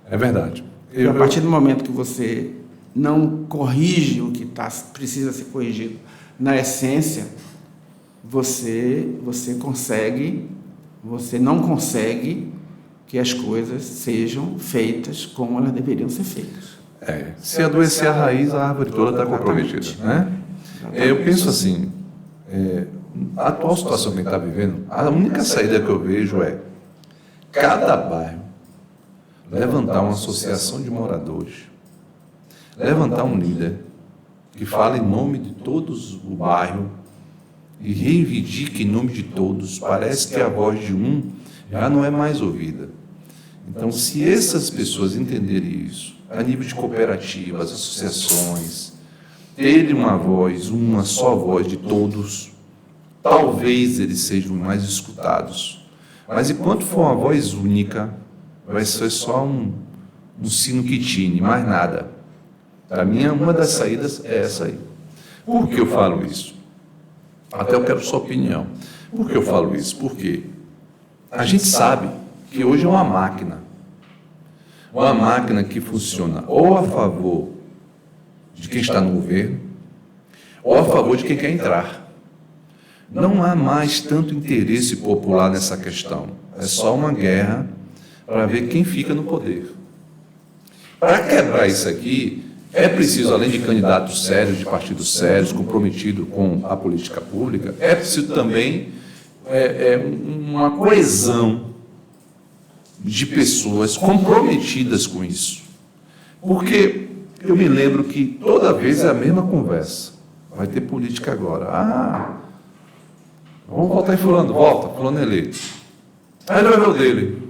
É verdade. E a partir do momento que você não corrige o que precisa ser corrigido na essência, você não consegue que as coisas sejam feitas como elas deveriam ser feitas. Se adoecer a raiz, a árvore toda está comprometida, né? Eu penso assim, a atual situação que a gente está vivendo, a única saída que eu vejo é cada bairro levantar uma associação de moradores, levantar um líder que fale em nome de todos o bairro e reivindique em nome de todos. Parece que a voz de um já não é mais ouvida. Então, se essas pessoas entenderem isso, a nível de cooperativas, associações, ter uma só voz de todos, talvez eles sejam mais escutados. Mas enquanto for uma voz única, vai ser só um sino que tine, mais nada. Para mim, uma das saídas é essa aí. Por que eu falo isso? Até eu quero sua opinião. Por que eu falo isso? Porque a gente sabe que hoje é uma máquina que funciona ou a favor de quem está no governo, ou a favor de quem quer entrar. Não há mais tanto interesse popular nessa questão. É só uma guerra para ver quem fica no poder. Para quebrar isso aqui, é preciso, além de candidatos sérios, de partidos sérios, comprometidos com a política pública, é preciso também uma coesão de pessoas comprometidas com isso. Porque eu me lembro que toda vez é a mesma conversa. Vai ter política agora. Vamos votar em fulano, fulano eleito. Aí ele vai ver o dele.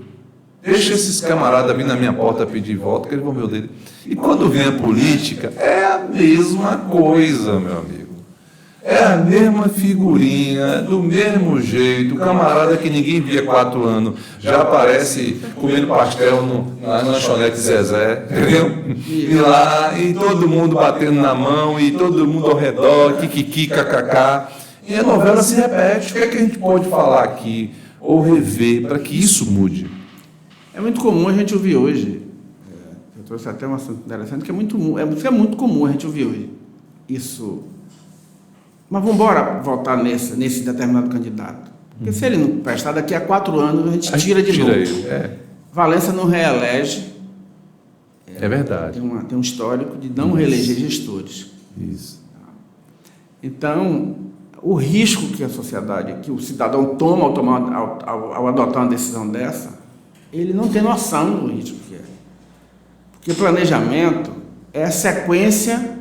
Deixa esses camaradas vir na minha porta pedir voto, que eles vão ver o dele. E quando vem a política, é a mesma coisa, meu amigo. É a mesma figurinha, do mesmo jeito. O camarada que ninguém via há 4 anos já aparece comendo pastel na lanchonete Zezé, entendeu? E lá, e todo mundo batendo na mão, e todo mundo ao redor, kikiki, kkk. E a novela se repete. O que é que a gente pode falar aqui, ou rever, para que isso mude? É muito comum a gente ouvir hoje, eu trouxe até um assunto interessante, que é muito comum a gente ouvir hoje isso. Mas vamos embora votar nesse determinado candidato. Porque se ele não prestar, daqui a 4 anos a gente tira de novo. Ele. Valença não reelege. É verdade. Tem um histórico de não reeleger gestores. Isso. Então, o risco que a sociedade, que o cidadão toma ao adotar uma decisão dessa, ele não tem noção do risco que é. Porque planejamento é a sequência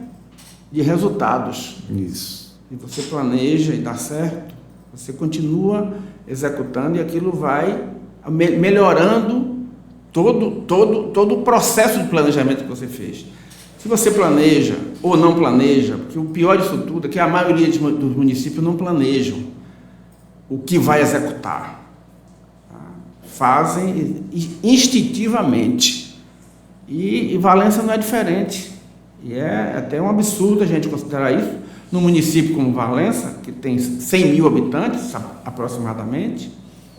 de resultados. Isso. E você planeja e dá certo, você continua executando e aquilo vai melhorando todo o processo de planejamento que você fez. Se você planeja ou não planeja, porque o pior disso tudo é que a maioria dos municípios não planejam o que vai executar. Fazem instintivamente. E Valença não é diferente. E é até um absurdo a gente considerar isso num município como Valença, que tem 100 mil habitantes, aproximadamente.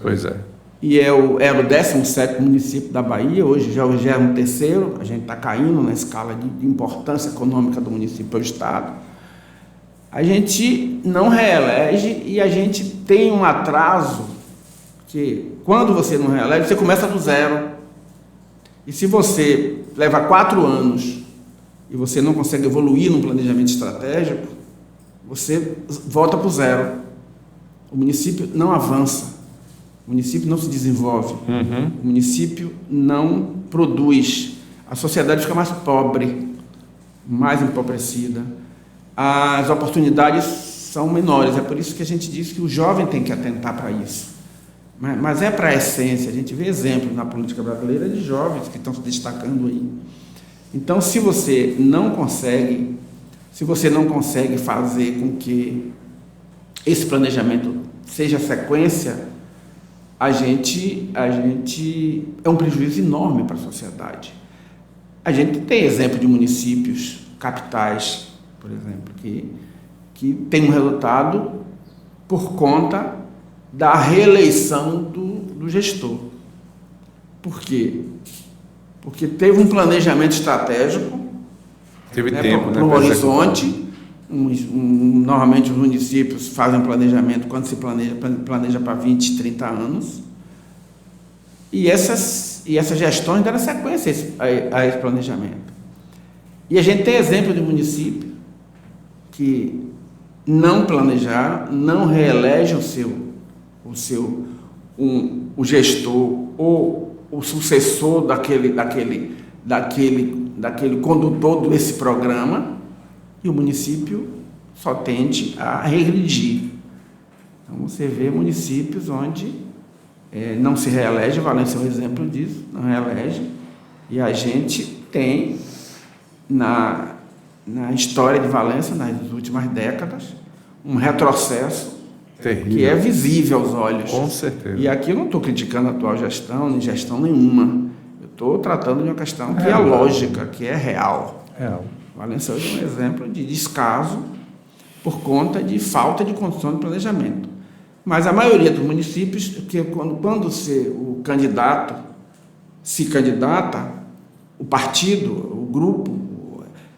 Pois é. E era o 17º município da Bahia, hoje já é o 23º, a gente está caindo na escala de importância econômica do município para o Estado. A gente não reelege e a gente tem um atraso que, quando você não reelege, você começa do zero. E se você leva 4 anos e você não consegue evoluir no planejamento estratégico, você volta para o zero. O município não avança. O município não se desenvolve, o município não produz, a sociedade fica mais pobre, mais empobrecida, as oportunidades são menores, é por isso que a gente diz que o jovem tem que atentar para isso. Mas é para a essência, a gente vê exemplos na política brasileira de jovens que estão se destacando aí. Então, se você não consegue fazer com que esse planejamento seja sequência, a gente é um prejuízo enorme para a sociedade. A gente tem exemplo de municípios, capitais, por exemplo, que tem um resultado por conta da reeleição do gestor. Por quê? Porque teve um planejamento estratégico, teve tempo, no horizonte. Normalmente os municípios fazem planejamento quando se planeja para 20, 30 anos, e essas gestões deram sequência a esse planejamento. E a gente tem exemplo de município que não planejaram, não reelege o gestor ou o sucessor daquele condutor desse programa, e o município só tende a regredir. Então, você vê municípios onde não se reelege, Valença é um exemplo disso, não reelege, e a gente tem na história de Valença, nas últimas décadas, um retrocesso Terrível. que é visível aos olhos. Com certeza. E aqui eu não estou criticando a atual gestão, nem gestão nenhuma. Eu estou tratando de uma questão que é lógica, que é real. Valença hoje é um exemplo de descaso por conta de falta de condição de planejamento. Mas a maioria dos municípios, que quando o candidato se candidata, o partido, o grupo,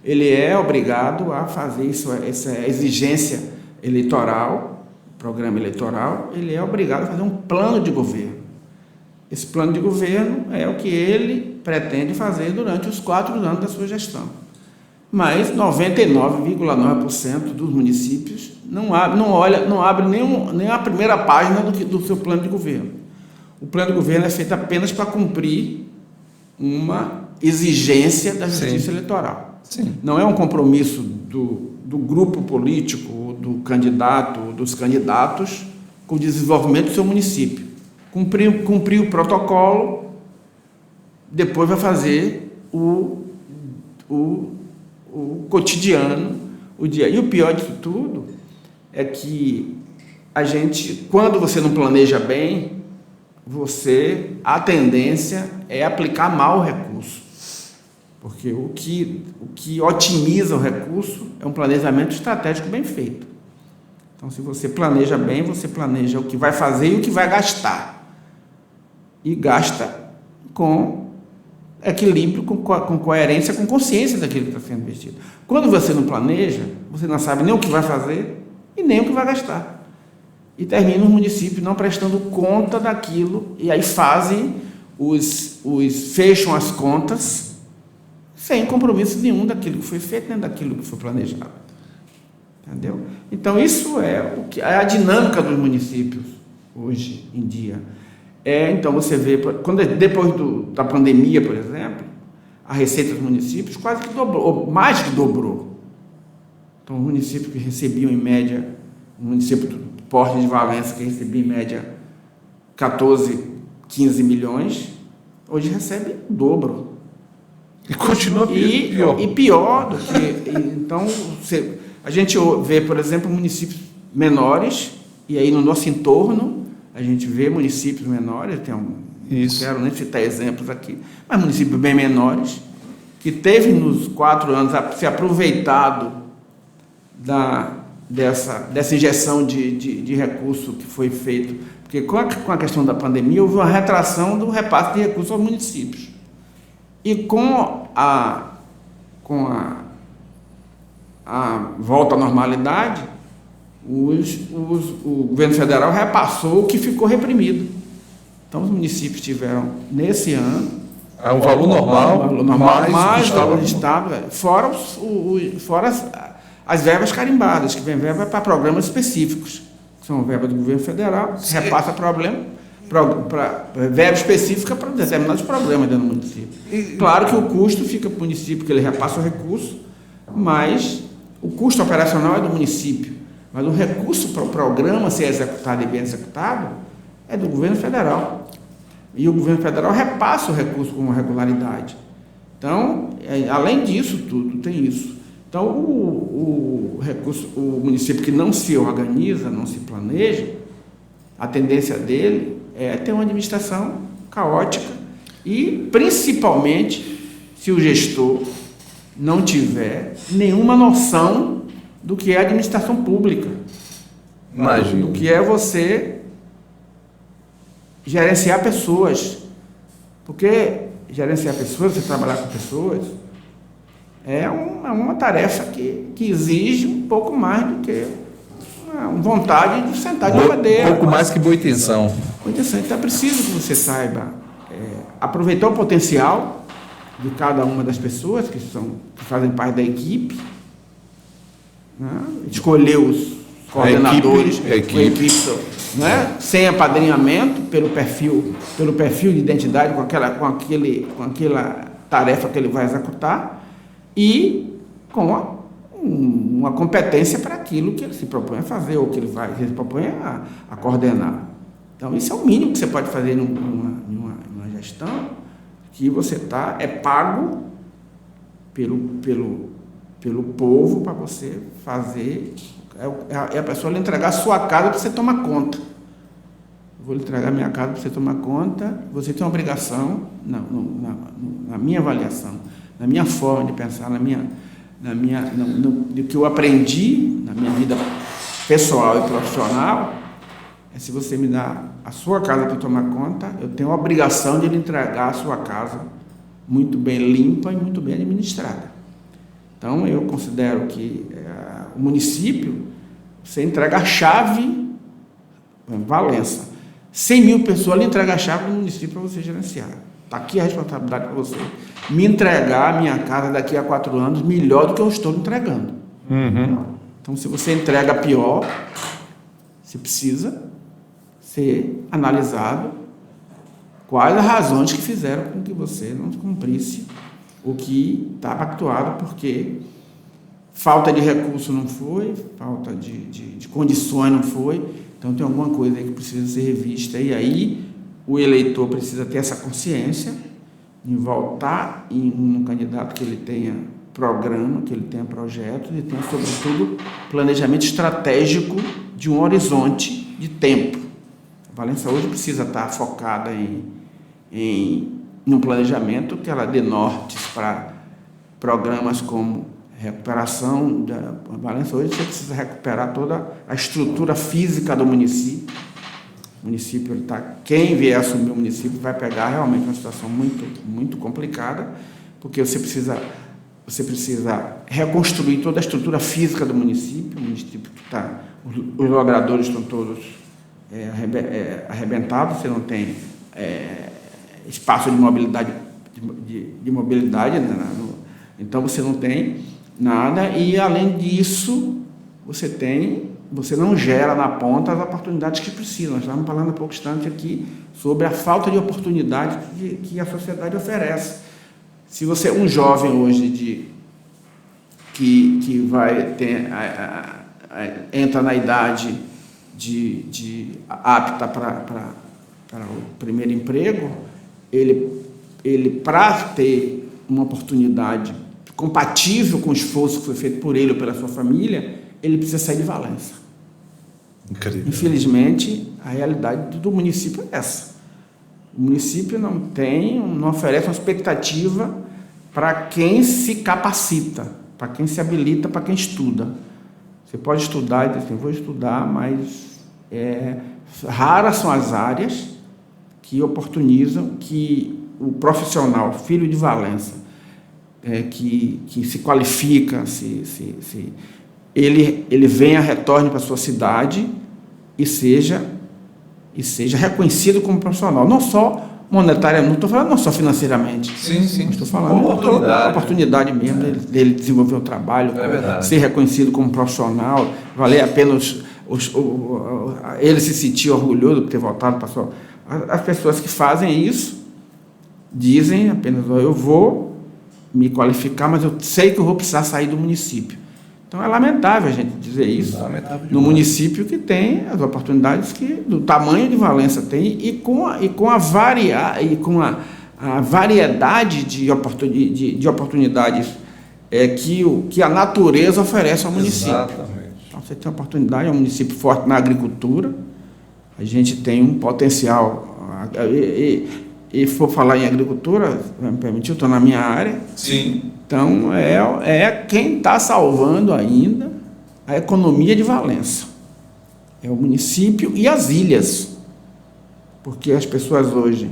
ele é obrigado a fazer isso, essa exigência eleitoral, programa eleitoral, ele é obrigado a fazer um plano de governo. Esse plano de governo é o que ele pretende fazer durante os 4 anos da sua gestão. Mas 99,9% dos municípios não abre nem a primeira página do seu plano de governo. O plano de governo é feito apenas para cumprir uma exigência da justiça eleitoral. Sim. Não é um compromisso do grupo político, do candidato, dos candidatos com o desenvolvimento do seu município. Cumprir o protocolo, depois vai fazer o cotidiano, o dia. E o pior disso tudo é que quando você não planeja bem, a tendência é aplicar mal o recurso. Porque o que otimiza o recurso é um planejamento estratégico bem feito. Então, se você planeja bem, você planeja o que vai fazer e o que vai gastar. E gasta com equilíbrio, com coerência, com consciência daquilo que está sendo investido. Quando você não planeja, você não sabe nem o que vai fazer e nem o que vai gastar. E termina os municípios não prestando conta daquilo, e aí fecham as contas sem compromisso nenhum daquilo que foi feito, nem daquilo que foi planejado. Entendeu? Então, isso é a dinâmica dos municípios hoje em dia. Então, você vê, depois da pandemia, por exemplo, a receita dos municípios quase que dobrou, ou mais que dobrou. Então, os municípios que recebiam, em média, o município do Porto de Valença, que recebia, em média, 14, 15 milhões, hoje recebe o dobro. E continua pior. E pior do que... Então, a gente vê, por exemplo, municípios menores, e aí no nosso entorno, a gente vê municípios menores, não quero nem citar exemplos aqui, mas municípios bem menores, que teve nos 4 anos se aproveitado dessa injeção de recurso que foi feito, porque com a questão da pandemia houve uma retração do repasse de recursos aos municípios. E com a volta à normalidade, o governo federal repassou o que ficou reprimido. Então, os municípios tiveram, nesse ano, um valor normal, mais o Estado, fora as verbas carimbadas, que vem verba para programas específicos, que são verbas do governo federal, que repassa verba específica para determinados programas dentro do município. Claro que o custo fica para o município, porque ele repassa o recurso, mas o custo operacional é do município. Mas o recurso para o programa ser executado e bem executado é do governo federal. E o governo federal repassa o recurso com regularidade. Então, além disso tudo, tem isso. Então, o município que não se organiza, não se planeja, a tendência dele é ter uma administração caótica e, principalmente, se o gestor não tiver nenhuma noção do que é administração pública. Imagina. Do que é você gerenciar pessoas. Porque gerenciar pessoas, você trabalhar com pessoas, é uma tarefa que exige um pouco mais do que uma vontade de sentar de uma cadeira. Um pouco mais que boa intenção. Boa intenção. Então é preciso que você saiba aproveitar o potencial de cada uma das pessoas que fazem parte da equipe, né? Escolher os coordenadores, a equipe. Né? Sem apadrinhamento, pelo perfil de identidade, com aquela tarefa que ele vai executar, e com uma competência para aquilo que ele se propõe a fazer, ou que ele se propõe a coordenar. Então, isso é o mínimo que você pode fazer numa gestão, que você é pago pelo pelo povo para você fazer. É a pessoa lhe entregar a sua casa para você tomar conta. Eu vou lhe entregar a minha casa para você tomar conta. Você tem uma obrigação, na minha avaliação, na minha forma de pensar, do que eu aprendi na minha vida pessoal e profissional, se você me dá a sua casa para tomar conta, eu tenho a obrigação de lhe entregar a sua casa muito bem limpa e muito bem administrada. Então, eu considero que o município, você entrega a chave, Valença, 100 mil pessoas lhe entregam a chave do município para você gerenciar. Está aqui a responsabilidade para você. Me entregar a minha casa daqui a 4 anos melhor do que eu estou entregando. Então, se você entrega pior, você precisa ser analisado quais as razões que fizeram com que você não cumprisse o que está pactuado, porque falta de recurso não foi, falta de condições não foi, então tem alguma coisa aí que precisa ser revista, e aí o eleitor precisa ter essa consciência em votar em um candidato que ele tenha programa, que ele tenha projeto, e tenha, sobretudo, planejamento estratégico de um horizonte de tempo. A Valença hoje precisa estar focada em um planejamento que ela dê nortes para programas como recuperação da Valença. Hoje você precisa recuperar toda a estrutura física do município. O município, quem vier assumir o município vai pegar realmente uma situação muito, muito complicada, porque você precisa reconstruir toda a estrutura física do município. O município que os logradores estão todos arrebentados, você não tem espaço de mobilidade, né? Então você não tem nada, e além disso você não gera na ponta as oportunidades que precisam. Nós estávamos falando há pouco instante aqui sobre a falta de oportunidade que a sociedade oferece. Se você é um jovem hoje que vai ter entra na idade de apta para o primeiro emprego, ele para ter uma oportunidade compatível com o esforço que foi feito por ele ou pela sua família, ele precisa sair de Valença. Incrível. Infelizmente, a realidade do município é essa. O município não oferece uma expectativa para quem se capacita, para quem se habilita, para quem estuda. Você pode estudar e dizer assim, vou estudar, mas raras são as áreas que oportunizam que o profissional, filho de Valença, que se qualifica, ele venha, retorne para a sua cidade e seja reconhecido como profissional, não só monetariamente, não estou falando não só financeiramente. Sim. Estou falando da oportunidade mesmo dele desenvolver um trabalho, ser reconhecido como profissional, valer a pena ele se sentir orgulhoso por ter voltado para a sua... As pessoas que fazem isso dizem apenas, eu vou me qualificar, mas eu sei que eu vou precisar sair do município. Então é lamentável a gente dizer isso no município que tem as oportunidades do tamanho de Valença tem e com a variedade de oportunidades que a natureza oferece ao município. Exatamente. Então você tem oportunidade, é um município forte na agricultura, a gente tem um potencial, e for falar em agricultura, vai me permitir, eu estou na minha área. Sim. Então, quem está salvando ainda a economia de Valença. É o município e as ilhas. Porque as pessoas hoje,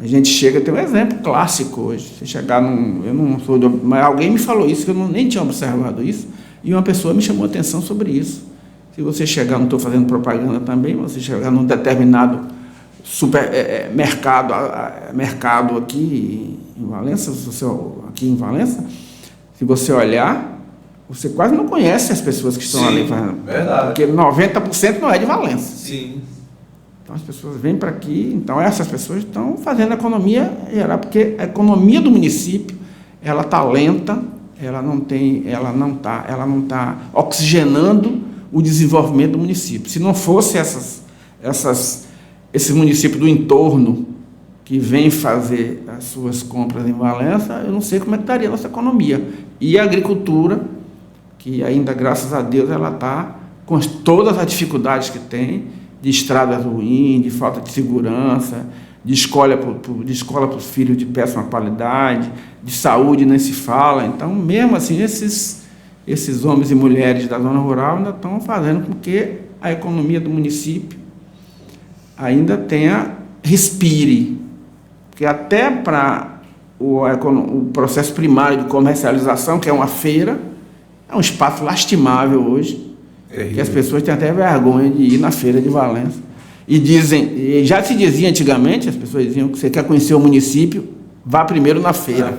a gente chega, tem um exemplo clássico hoje. Você chegar eu não sou, mas alguém me falou isso, que eu nem tinha observado isso, e uma pessoa me chamou a atenção sobre isso. Se você chegar, não estou fazendo propaganda também, mas você chegar num determinado mercado aqui em Valença, se você olhar, você quase não conhece as pessoas que estão ali fazendo. Verdade. Porque 90% não é de Valença. Sim. Então as pessoas vêm para aqui, então essas pessoas estão fazendo a economia geral, porque a economia do município, ela está lenta, ela não está oxigenando o desenvolvimento do município. Se não fosse esse município do entorno que vêm fazer as suas compras em Valença, eu não sei como é que estaria a nossa economia. E a agricultura, que ainda, graças a Deus, ela está com todas as dificuldades que tem, de estradas ruins, de falta de segurança, de escola para os filhos de péssima qualidade, de saúde nem se fala. Então, mesmo assim, esses homens e mulheres da zona rural ainda estão fazendo com que a economia do município ainda respire. Porque até para o processo primário de comercialização, que é uma feira, é um espaço lastimável hoje, que as pessoas têm até vergonha de ir na feira de Valença. E já se dizia antigamente, as pessoas diziam que você quer conhecer o município, vá primeiro na feira.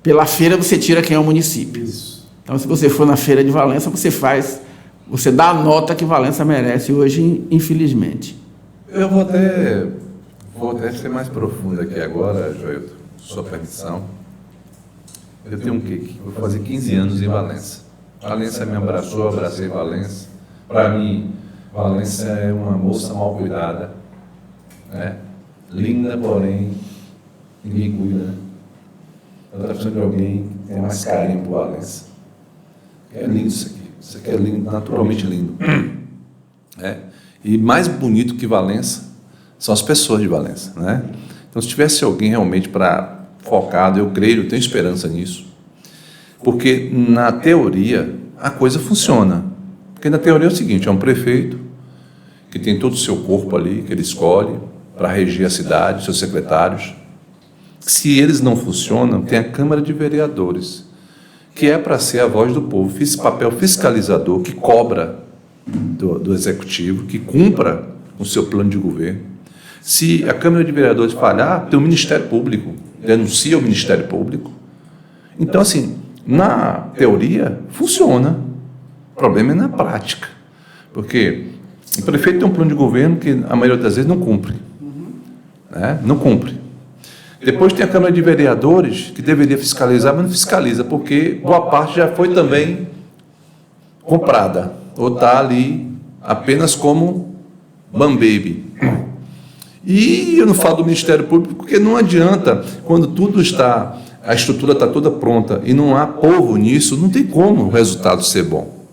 Pela feira você tira quem é o município. Isso. Então, se você for na feira de Valença, você dá a nota que Valença merece hoje, infelizmente. Eu vou até ser mais profundo aqui agora, Joilton, sua permissão. Eu tenho vou fazer 15 anos em Valença. Valença me abraçou, eu abracei Valença. Para mim, Valença é uma moça mal cuidada, né? Linda, porém, ninguém cuida. Ela está precisando de alguém que tenha mais carinho por Valença. É lindo isso aqui. Isso aqui é lindo, naturalmente lindo. E mais bonito que Valença são as pessoas de Valença, né? Então, se tivesse alguém realmente focado, eu creio, eu tenho esperança nisso, porque na teoria a coisa funciona. Porque na teoria é o seguinte: é um prefeito que tem todo o seu corpo ali, que ele escolhe para reger a cidade, seus secretários. Se eles não funcionam, tem a Câmara de Vereadores, que é para ser a voz do povo, esse papel fiscalizador que cobra do Executivo, que cumpra o seu plano de governo. Se a Câmara de Vereadores falhar, tem o Ministério Público, denuncia o Ministério Público. Então, assim, na teoria, funciona. O problema é na prática. Porque o prefeito tem um plano de governo que, a maioria das vezes, não cumpre. Né? Não cumpre. Depois tem a Câmara de Vereadores, que deveria fiscalizar, mas não fiscaliza, porque boa parte já foi também comprada, ou está ali apenas como bam-baby. E eu não falo do Ministério Público, porque não adianta, quando a estrutura está toda pronta e não há povo nisso, não tem como o resultado ser bom.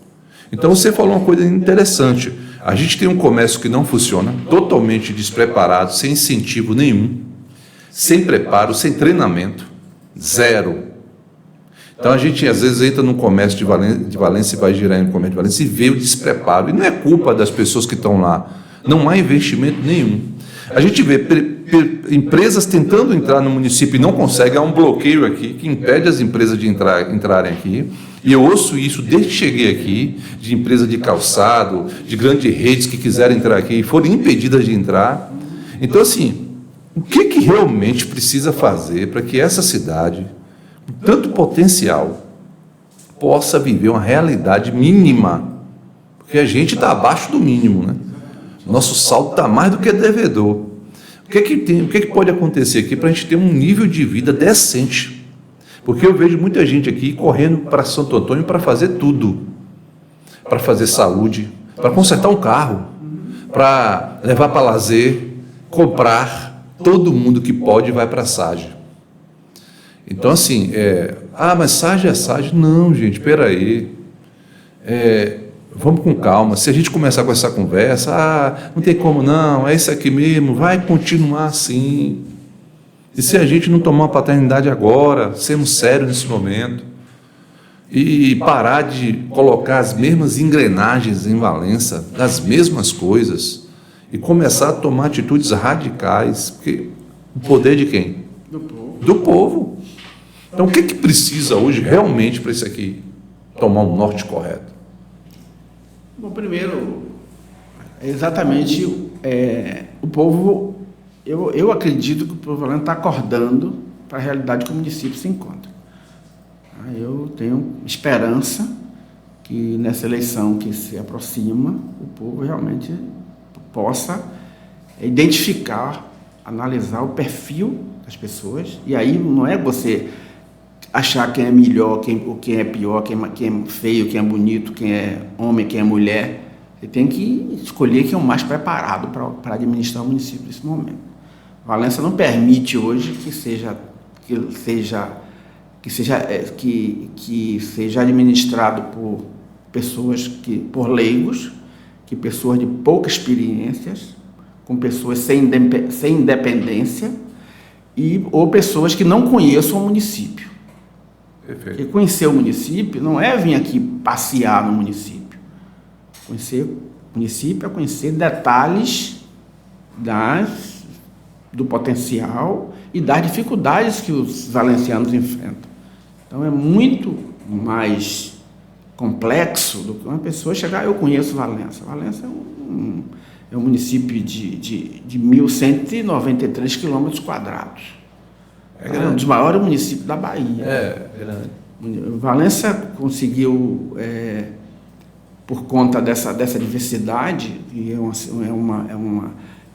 Então você falou uma coisa interessante: a gente tem um comércio que não funciona, totalmente despreparado, sem incentivo nenhum, sem preparo, sem treinamento, zero. Então a gente às vezes entra no comércio de Valença e vai girar no comércio de Valença e vê o despreparo. E não é culpa das pessoas que estão lá, não há investimento nenhum. A gente vê empresas tentando entrar no município e não conseguem, há um bloqueio aqui que impede as empresas de entrarem aqui. E eu ouço isso desde que cheguei aqui, de empresa de calçado, de grandes redes que quiserem entrar aqui e foram impedidas de entrar. Então, assim, o que realmente precisa fazer para que essa cidade, com tanto potencial, possa viver uma realidade mínima? Porque a gente está abaixo do mínimo, né? Nosso saldo está mais do que devedor. O que pode acontecer aqui para a gente ter um nível de vida decente? Porque eu vejo muita gente aqui correndo para Santo Antônio para fazer tudo. Para fazer saúde, para consertar um carro, para levar para lazer, comprar. Todo mundo que pode vai para a SAGE. Então, assim, mas SAGE é SAGE. Não, gente, espera aí. Vamos com calma. Se a gente começar com essa conversa, não tem como não, é isso aqui mesmo, vai continuar assim. E se a gente não tomar uma paternidade agora, sermos sérios nesse momento, e parar de colocar as mesmas engrenagens em Valença, das mesmas coisas, e começar a tomar atitudes radicais, porque o poder de quem? Do povo. Do povo. Então, o que precisa hoje realmente para isso aqui tomar um norte correto? Bom, primeiro, exatamente, o povo, eu acredito que o povo está acordando para a realidade que o município se encontra. Eu tenho esperança que nessa eleição que se aproxima, o povo realmente possa identificar, analisar o perfil das pessoas, e aí não é você achar quem é melhor, quem é pior, quem é feio, quem é bonito, quem é homem, quem é mulher. Você tem que escolher quem é o mais preparado para administrar o município nesse momento. Valença não permite hoje que seja administrado por pessoas por leigos, que pessoas de pouca experiências, com pessoas sem independência ou pessoas que não conheçam o município. Perfeito. Porque conhecer o município não é vir aqui passear no município. Conhecer o município é conhecer detalhes do potencial e das dificuldades que os valencianos enfrentam. Então é muito mais complexo do que uma pessoa chegar, eu conheço Valença. Valença é um município de 1.193 quilômetros quadrados. É um dos maiores municípios da Bahia. É grande. Valença conseguiu, por conta dessa diversidade, e é um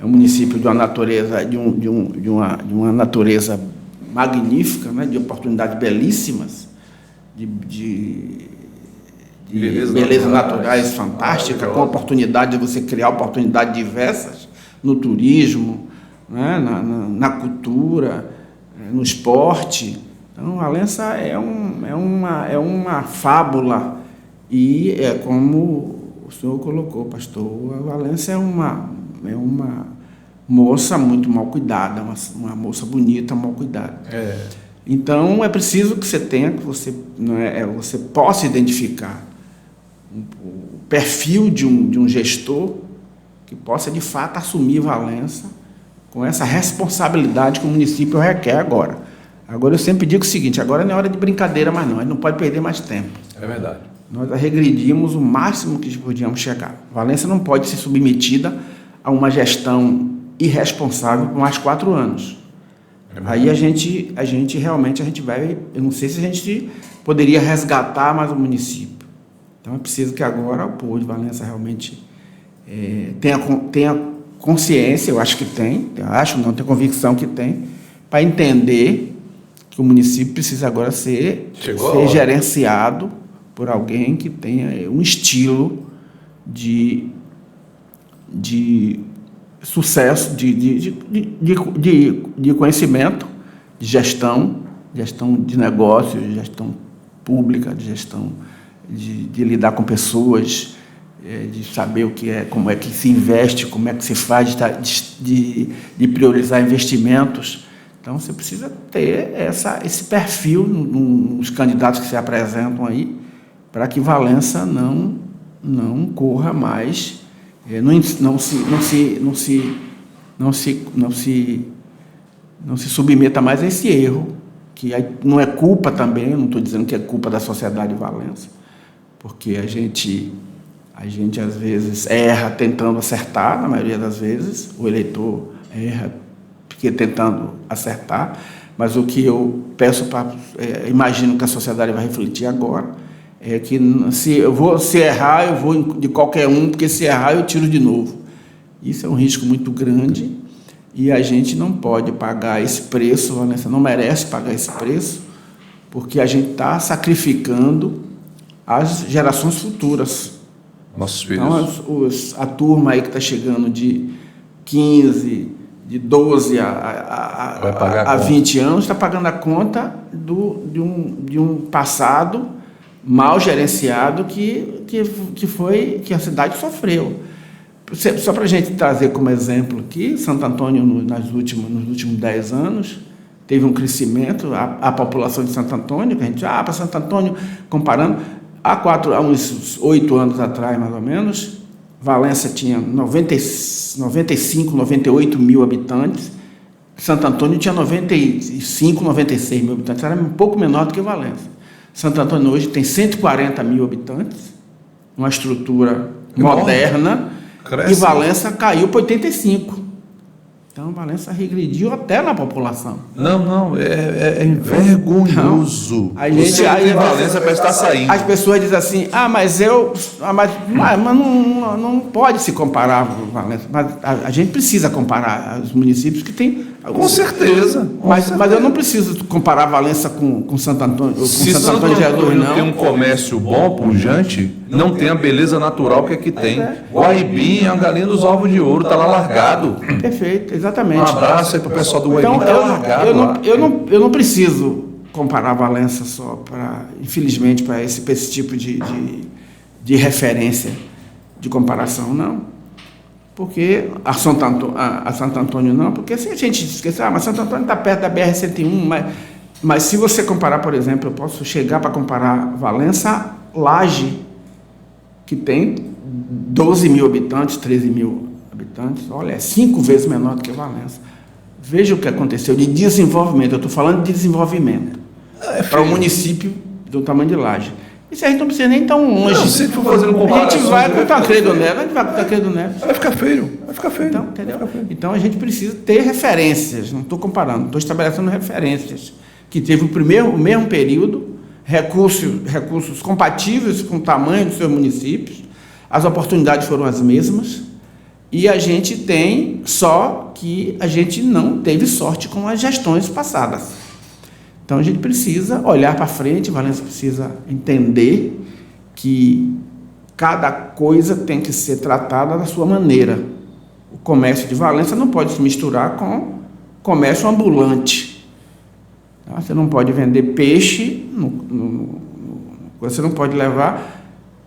município de uma natureza, de uma natureza magnífica, né, de oportunidades belíssimas, de belezas naturais fantásticas, com a oportunidade de você criar oportunidades diversas no turismo, né, na cultura, no esporte. Então, Valença é uma fábula e é como o senhor colocou, pastor, a Valença é uma moça muito mal cuidada, uma moça bonita, mal cuidada. Então, é preciso que você possa identificar o perfil de um gestor que possa, de fato, assumir Valença com essa responsabilidade que o município requer agora. Agora, eu sempre digo o seguinte, agora não é hora de brincadeira mais não, a gente não pode perder mais tempo. É verdade. Nós regredimos o máximo que podíamos chegar. Valença não pode ser submetida a uma gestão irresponsável por mais 4 anos. Aí a gente realmente vai... Eu não sei se a gente poderia resgatar mais o município. Então é preciso que agora o povo de Valença realmente tenha consciência, eu acho que tem, tenho convicção que tem, para entender que o município precisa agora ser gerenciado por alguém que tenha um estilo de sucesso, de conhecimento, de gestão de negócios, de gestão pública, de gestão de lidar com pessoas, de saber o que é, como é que se investe, como é que se faz, de priorizar investimentos. Então, você precisa ter esse perfil nos candidatos que se apresentam aí, para que Valença não corra mais, não se submeta mais a esse erro, que não é culpa também, eu não estou dizendo que é culpa da sociedade de Valença, porque a gente às vezes erra tentando acertar, na maioria das vezes, o eleitor erra tentando acertar, mas o que eu peço imagino que a sociedade vai refletir agora, é que se errar, eu vou de qualquer um, porque se errar, eu tiro de novo. Isso é um risco muito grande e a gente não pode pagar esse preço, a Valença não merece pagar esse preço, porque a gente está sacrificando as gerações futuras. Nossos filhos. Então, a turma aí que está chegando de 15, de 12 a 20 anos, está pagando a conta de um passado mal gerenciado que a cidade sofreu. Só para a gente trazer como exemplo aqui, Santo Antônio, nos últimos 10 anos, teve um crescimento, a população de Santo Antônio, que a gente, para Santo Antônio, comparando, há uns 8 anos atrás, mais ou menos, Valença tinha 95, 98 mil habitantes, Santo Antônio tinha 95, 96 mil habitantes, era um pouco menor do que Valença. Santo Antônio hoje tem 140 mil habitantes, uma estrutura moderna, e Valença caiu para 85. Então, Valença regrediu até na população. Não, é vergonhoso. Você em Valença parece estar saindo. As pessoas dizem assim, mas não pode se comparar com Valença. Mas a gente precisa comparar os municípios que têm Com certeza. Mas eu não preciso comparar Valença com Santo Antônio, com Se Santo Antônio de Jesus, não. tem um comércio bom, pujante, não tem a beleza natural que aqui tem. Guaibim é a galinha dos ovos de ouro, está lá largado. Perfeito, exatamente. Um abraço aí para o pessoal do Guaibim, Então, está largado lá. eu não preciso comparar Valença só infelizmente, para esse tipo de referência, de comparação, não. Porque a Santo Antônio não, porque se a gente esquecer, mas Santo Antônio está perto da BR-101, mas se você comparar, por exemplo, eu posso chegar para comparar Valença, Laje, que tem 12 mil habitantes, 13 mil habitantes, olha, é 5 vezes menor do que Valença. Veja o que aconteceu de desenvolvimento, eu estou falando de desenvolvimento, para o município do tamanho de Laje. Isso a gente não precisa nem tão longe. Não, se for fazendo comparação, a gente vai com o Tancredo Neves, a gente vai com o Tancredo Neves. Vai ficar feio, Então, entendeu? Então a gente precisa ter referências, não estou comparando, estou estabelecendo referências, que teve o mesmo período, recursos compatíveis com o tamanho dos seus municípios, as oportunidades foram as mesmas, e a gente tem, só que a gente não teve sorte com as gestões passadas. Então a gente precisa olhar para frente, Valença precisa entender que cada coisa tem que ser tratada da sua maneira. O comércio de Valença não pode se misturar com comércio ambulante. Você não pode vender peixe, você não pode levar.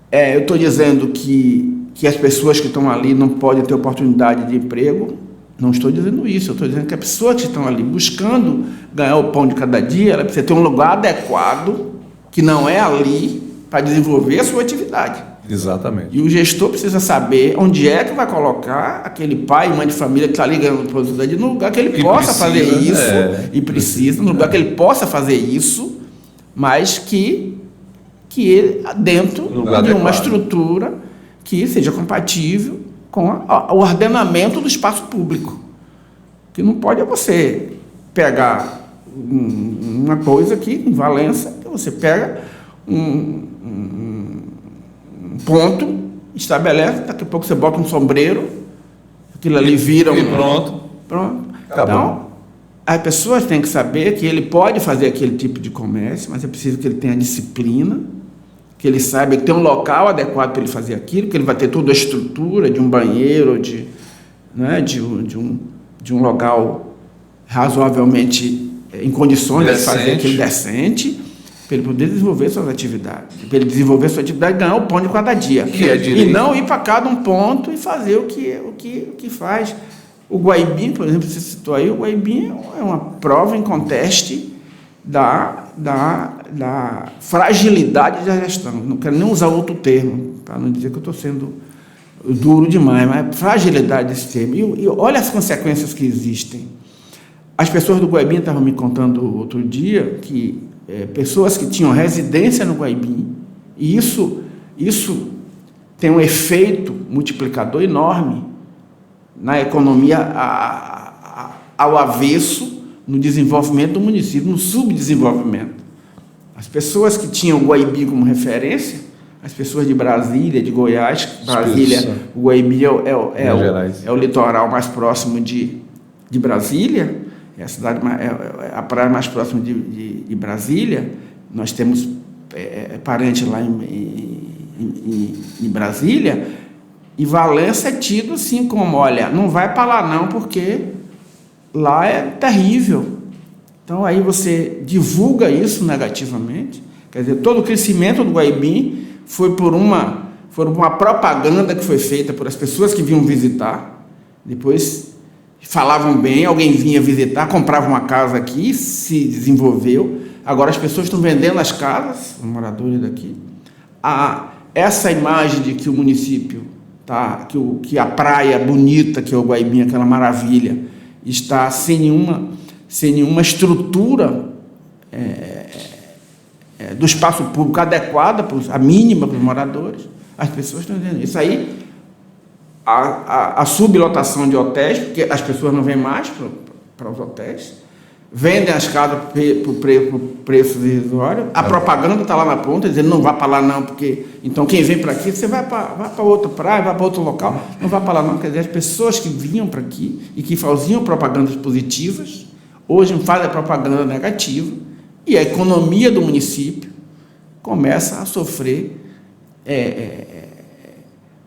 Eu estou dizendo que as pessoas que estão ali não podem ter oportunidade de emprego. Não estou dizendo isso, eu estou dizendo que as pessoas que estão ali buscando ganhar o pão de cada dia, ela precisa ter um lugar adequado, que não é ali, para desenvolver a sua atividade. Exatamente. E o gestor precisa saber onde é que vai colocar aquele pai e mãe de família que está ligando o produto no lugar que ele possa fazer isso, no lugar que ele possa fazer isso, mas que ele, dentro de uma estrutura que seja compatível com o ordenamento do espaço público. Que não pode você pegar uma coisa aqui em Valença, que você pega um ponto, estabelece, daqui a pouco você bota um sombreiro, aquilo ali vira e pronto. Então, as pessoas têm que saber que ele pode fazer aquele tipo de comércio, mas é preciso que ele tenha disciplina, que ele saiba que tem um local adequado para ele fazer aquilo, que ele vai ter toda a estrutura de um banheiro, de um local razoavelmente em condições de fazer aquilo decente, para ele poder desenvolver suas atividades, para ele desenvolver sua atividade e ganhar o pão de cada dia. E não ir para cada um ponto e fazer o que faz. O Guaibim, por exemplo, você citou aí, o Guaibim é uma prova inconteste da fragilidade da gestão. Não quero nem usar outro termo, para não dizer que eu estou sendo duro demais, mas fragilidade desse termo. E olha as consequências que existem. As pessoas do Guaibim estavam me contando outro dia que pessoas que tinham residência no Guaibim, e isso tem um efeito multiplicador enorme na economia ao avesso, no desenvolvimento do município, no subdesenvolvimento. As pessoas que tinham o Guaibim como referência, as pessoas de Brasília, de Goiás, Brasília, o Guaibim é o litoral mais próximo de Brasília, é a praia mais próxima de Brasília. Nós temos parente lá em Brasília, e Valença é tido assim como, olha, não vai para lá não, porque lá é terrível. Então aí você divulga isso negativamente, quer dizer, todo o crescimento do Guaibim foi por uma propaganda que foi feita por as pessoas que vinham visitar, depois falavam bem, alguém vinha visitar, comprava uma casa aqui, se desenvolveu. Agora as pessoas estão vendendo as casas, os moradores daqui. Essa imagem de que o município que a praia bonita, que é o Guaibim, aquela maravilha, está sem nenhuma estrutura do espaço público adequada, a mínima para os moradores, as pessoas estão dizendo isso. Aí, a sublotação de hotéis, porque as pessoas não vêm mais para os hotéis, vendem as casas por preço irrisório, a propaganda está lá na ponta, dizendo não vá para lá não, porque então quem vem para aqui, você vai para outra praia, vai para outro local, não vá para lá não. Quer dizer, as pessoas que vinham para aqui e que faziam propagandas positivas, hoje fazem a propaganda negativa, e a economia do município começa a sofrer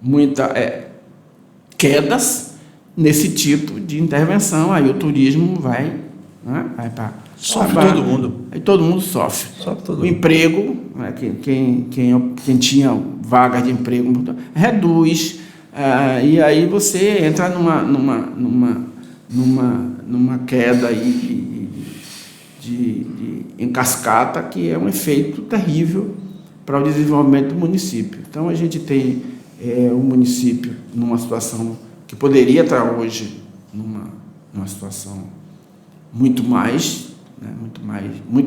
muitas quedas nesse tipo de intervenção. Aí o turismo vai para... Sofre todo mundo. Aí todo mundo sofre. Sofre todo o mundo. Emprego, quem tinha vagas de emprego, reduz, e aí você entra numa queda aí em cascata, que é um efeito terrível para o desenvolvimento do município. Então a gente tem o município numa situação que poderia estar hoje numa situação muito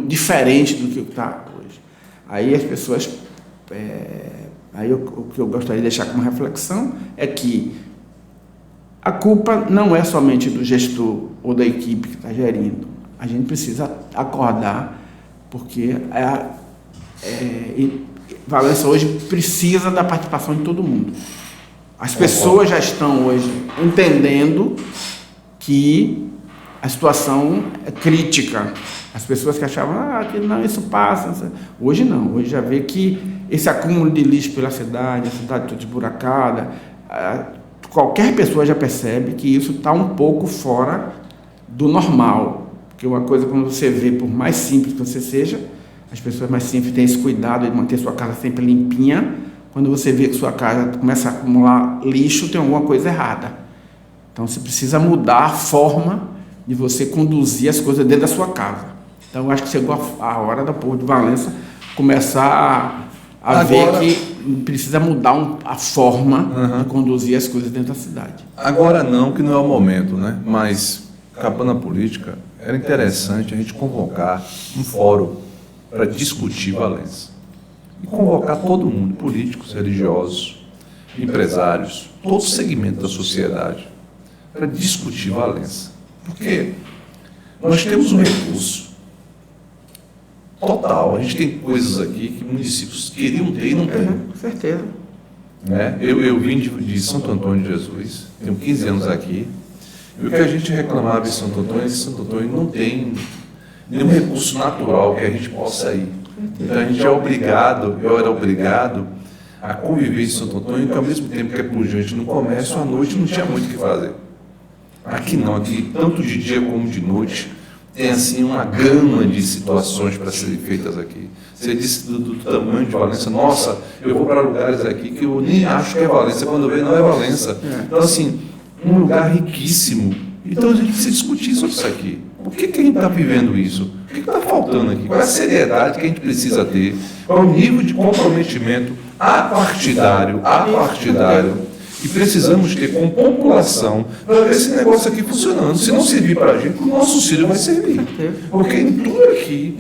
diferente do que está hoje. Aí as pessoas, o que eu gostaria de deixar como reflexão é que a culpa não é somente do gestor ou da equipe que está gerindo. A gente precisa acordar, porque Valença hoje precisa da participação de todo mundo. As pessoas já estão hoje entendendo que a situação é crítica. As pessoas que achavam que não, isso passa. Hoje não. Hoje já vê que esse acúmulo de lixo pela cidade, a cidade toda esburacada, qualquer pessoa já percebe que isso está um pouco fora do normal. Porque uma coisa, quando você vê, por mais simples que você seja, as pessoas mais simples têm esse cuidado de manter sua casa sempre limpinha. Quando você vê que sua casa começa a acumular lixo, tem alguma coisa errada. Então você precisa mudar a forma de você conduzir as coisas dentro da sua casa. Então eu acho que chegou a hora do povo de Valença começar a ver que precisa mudar a forma de conduzir as coisas dentro da cidade. Agora não, que não é o momento, né? Mas, acabando a política, era interessante a gente convocar um fórum para discutir Valença. E convocar todo mundo, políticos, religiosos, empresários, todo o segmento da sociedade, para discutir Valença. Porque nós temos um recurso total. A gente tem coisas aqui que municípios queriam ter e não têm. Com certeza. Eu vim de Santo Antônio de Jesus, tenho 15 anos aqui, e o que a gente reclamava em Santo Antônio é que Santo Antônio não tem nenhum recurso natural que a gente possa ir. Então a gente eu era obrigado a conviver em Santo Antônio, que ao mesmo tempo que é pujante no comércio, à noite não tinha muito o que fazer. Aqui não, aqui tanto de dia como de noite tem assim uma gama de situações para serem feitas aqui. Você disse do tamanho de Valença, nossa, eu vou para lugares aqui que eu nem acho que é Valença, quando eu vejo não é Valença. Então assim, um lugar riquíssimo. Então a gente precisa discutir sobre isso aqui. Por que a gente está vivendo isso? O que está faltando aqui? Qual é a seriedade que a gente precisa ter? Qual é o nível de comprometimento apartidário que precisamos ter com população para ver esse negócio aqui funcionando? Se não servir para a gente, o nosso auxílio vai servir. Porque em tudo aqui,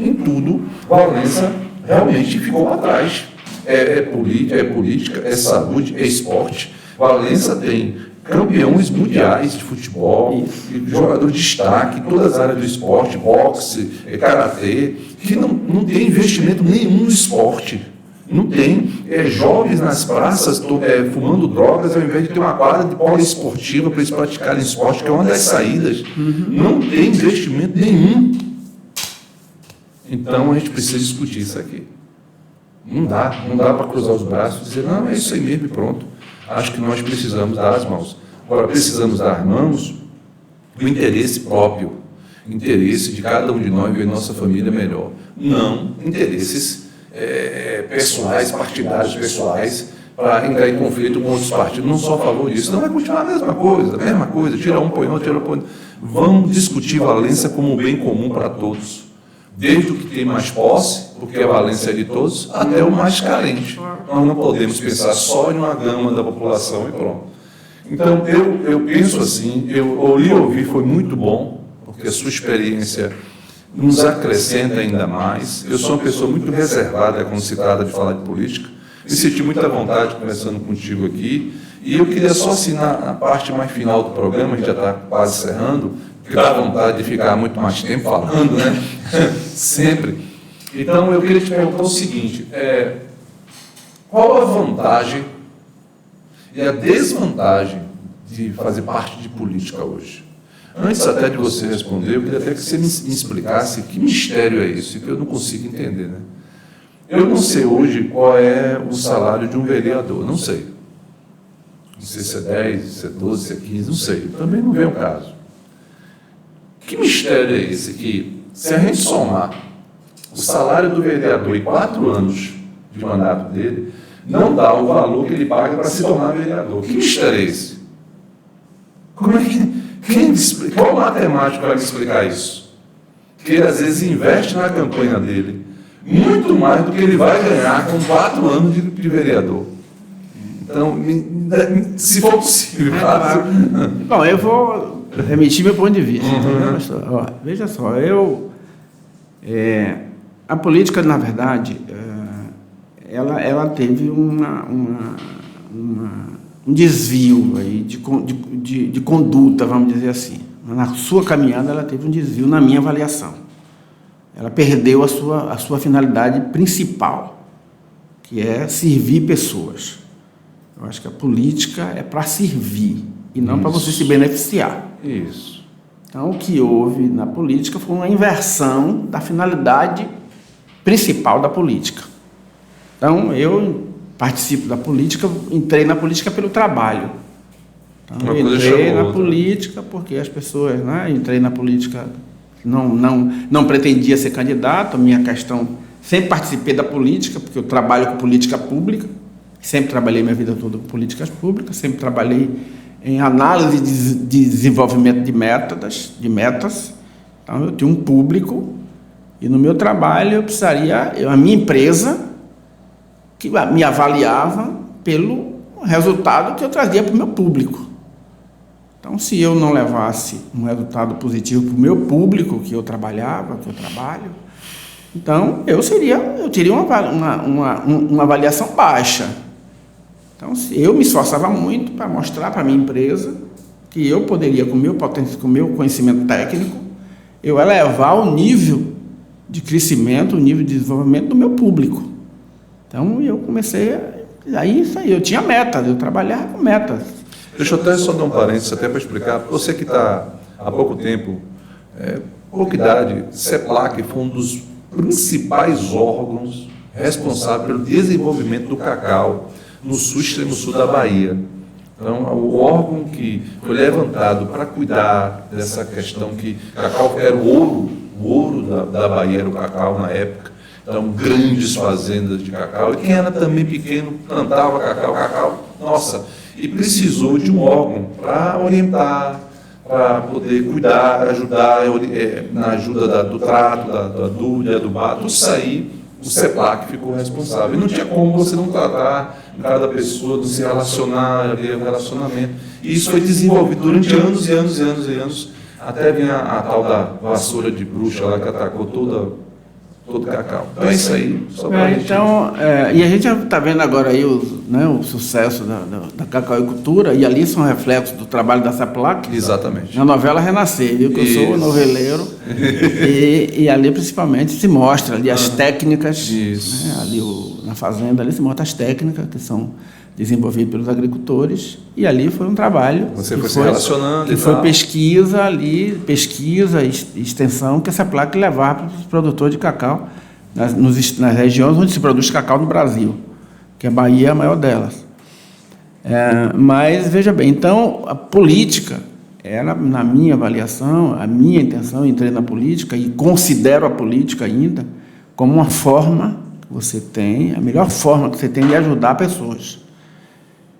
Valença realmente ficou para trás. É política, é saúde, é esporte. Valença tem campeões mundiais de futebol, jogador de destaque, todas as áreas do esporte, boxe, karatê, que não tem investimento nenhum no esporte. Não tem jovens nas praças fumando drogas, ao invés de ter uma quadra de poliesportiva para eles praticarem esporte, que é uma das saídas. Não tem investimento nenhum. Então a gente precisa discutir isso aqui. Não dá para cruzar os braços e dizer, não, é isso aí mesmo e pronto. Acho que nós precisamos dar as mãos. Agora, precisamos dar mãos do interesse próprio, interesse de cada um de nós ver nossa família melhor. Não interesses pessoais, partidários pessoais, para entrar em conflito com outros partidos. Não sou a favor disso. Não vai continuar a mesma coisa, tira um, põe outro, Vamos discutir Valença como um bem comum para todos. Desde o que tem mais posse, porque a Valença é de todos, até o mais carente. Nós não podemos pensar só em uma gama da população e pronto. Então, eu penso assim, eu li e ouvi, foi muito bom, porque a sua experiência nos acrescenta ainda mais. Eu sou uma pessoa muito reservada quando se trata de falar de política. Me senti muita vontade conversando contigo aqui. E eu queria só assim, na parte mais final do programa, a gente já está quase encerrando, que dá vontade de ficar muito mais tempo falando, né? Sempre. Então, eu queria te perguntar o seguinte, qual a vantagem e a desvantagem de fazer parte de política hoje? Antes até de você responder, eu queria até que você me explicasse que mistério é isso, que eu não consigo entender, né? Eu não sei hoje qual é o salário de um vereador, não sei. Não sei se é 10, se é 12, se é 15, não sei. Também não vem o caso. Que mistério é esse que, se a gente somar o salário do vereador e 4 anos de mandato dele, não dá o valor que ele paga para se tornar vereador? Que mistério é esse? Como é que... Qual matemático vai me explicar isso? Que ele às vezes investe na campanha dele muito mais do que ele vai ganhar com 4 anos de vereador. Então, se for possível, claro. Bom, eu vou remitir meu ponto de vista. Ó, veja só, a política, na verdade, ela teve um desvio aí de conduta, vamos dizer assim. Na sua caminhada, ela teve um desvio na minha avaliação. Ela perdeu a sua finalidade principal, que é servir pessoas. Eu acho que a política é para servir e não para você se beneficiar. Isso. Então, o que houve na política foi uma inversão da finalidade principal da política. Então, eu participo da política, entrei na política pelo trabalho. Então, eu entrei na política porque as pessoas, né? Entrei na política, não pretendia ser candidato, a minha questão, sempre participei da política, porque eu trabalho com política pública, sempre trabalhei minha vida toda com políticas públicas, sempre trabalhei em análise de desenvolvimento de metas. Então, eu tinha um público e no meu trabalho eu precisaria, a minha empresa, que me avaliava pelo resultado que eu trazia para o meu público. Então, se eu não levasse um resultado positivo para o meu público que eu trabalhava, que eu trabalho, então eu teria uma avaliação baixa. Então, eu me esforçava muito para mostrar para a minha empresa que eu poderia, com o meu conhecimento técnico, eu elevar o nível de crescimento, o nível de desenvolvimento do meu público. Então, eu comecei, isso aí, eu tinha metas, eu trabalhava com metas. Deixa eu até só dar um parênteses até para explicar. Você que está há pouco tempo, pouca idade, CEPLAC foi um dos principais órgãos responsáveis pelo desenvolvimento do cacau no sul, extremo sul da Bahia. Então, o órgão que foi levantado para cuidar dessa questão que cacau era o ouro da Bahia, era o cacau na época. Então, grandes fazendas de cacau. E quem era também pequeno plantava cacau, nossa, e precisou de um órgão para orientar, para poder cuidar, ajudar, na ajuda do trato, do adubo, de adubar, tudo isso aí, o CEPLAC ficou responsável. E não tinha como você não tratar cada pessoa, não se relacionar, o relacionamento. E isso foi desenvolvido durante anos e anos e anos e anos, até vir a tal da vassoura de bruxa lá que atacou todo o cacau. Então é isso aí. Só pra gente... E a gente está vendo agora aí o sucesso da cacauicultura, e ali são reflexos do trabalho da CEPLAC. Exatamente. Na novela Renascer, viu? Que eu sou noveleiro. e ali principalmente se mostra ali as técnicas. Isso. Né? Ali na fazenda ali se mostra as técnicas que são desenvolvidas pelos agricultores, e ali foi um trabalho. Você foi se relacionando que foi pesquisa e extensão que essa placa levava para os produtores de cacau nas regiões onde se produz cacau no Brasil, que a Bahia é a maior delas. Mas, veja bem, então, a política era, na minha avaliação, a minha intenção, eu entrei na política e considero a política ainda como uma forma que você tem, a melhor forma que você tem de ajudar pessoas.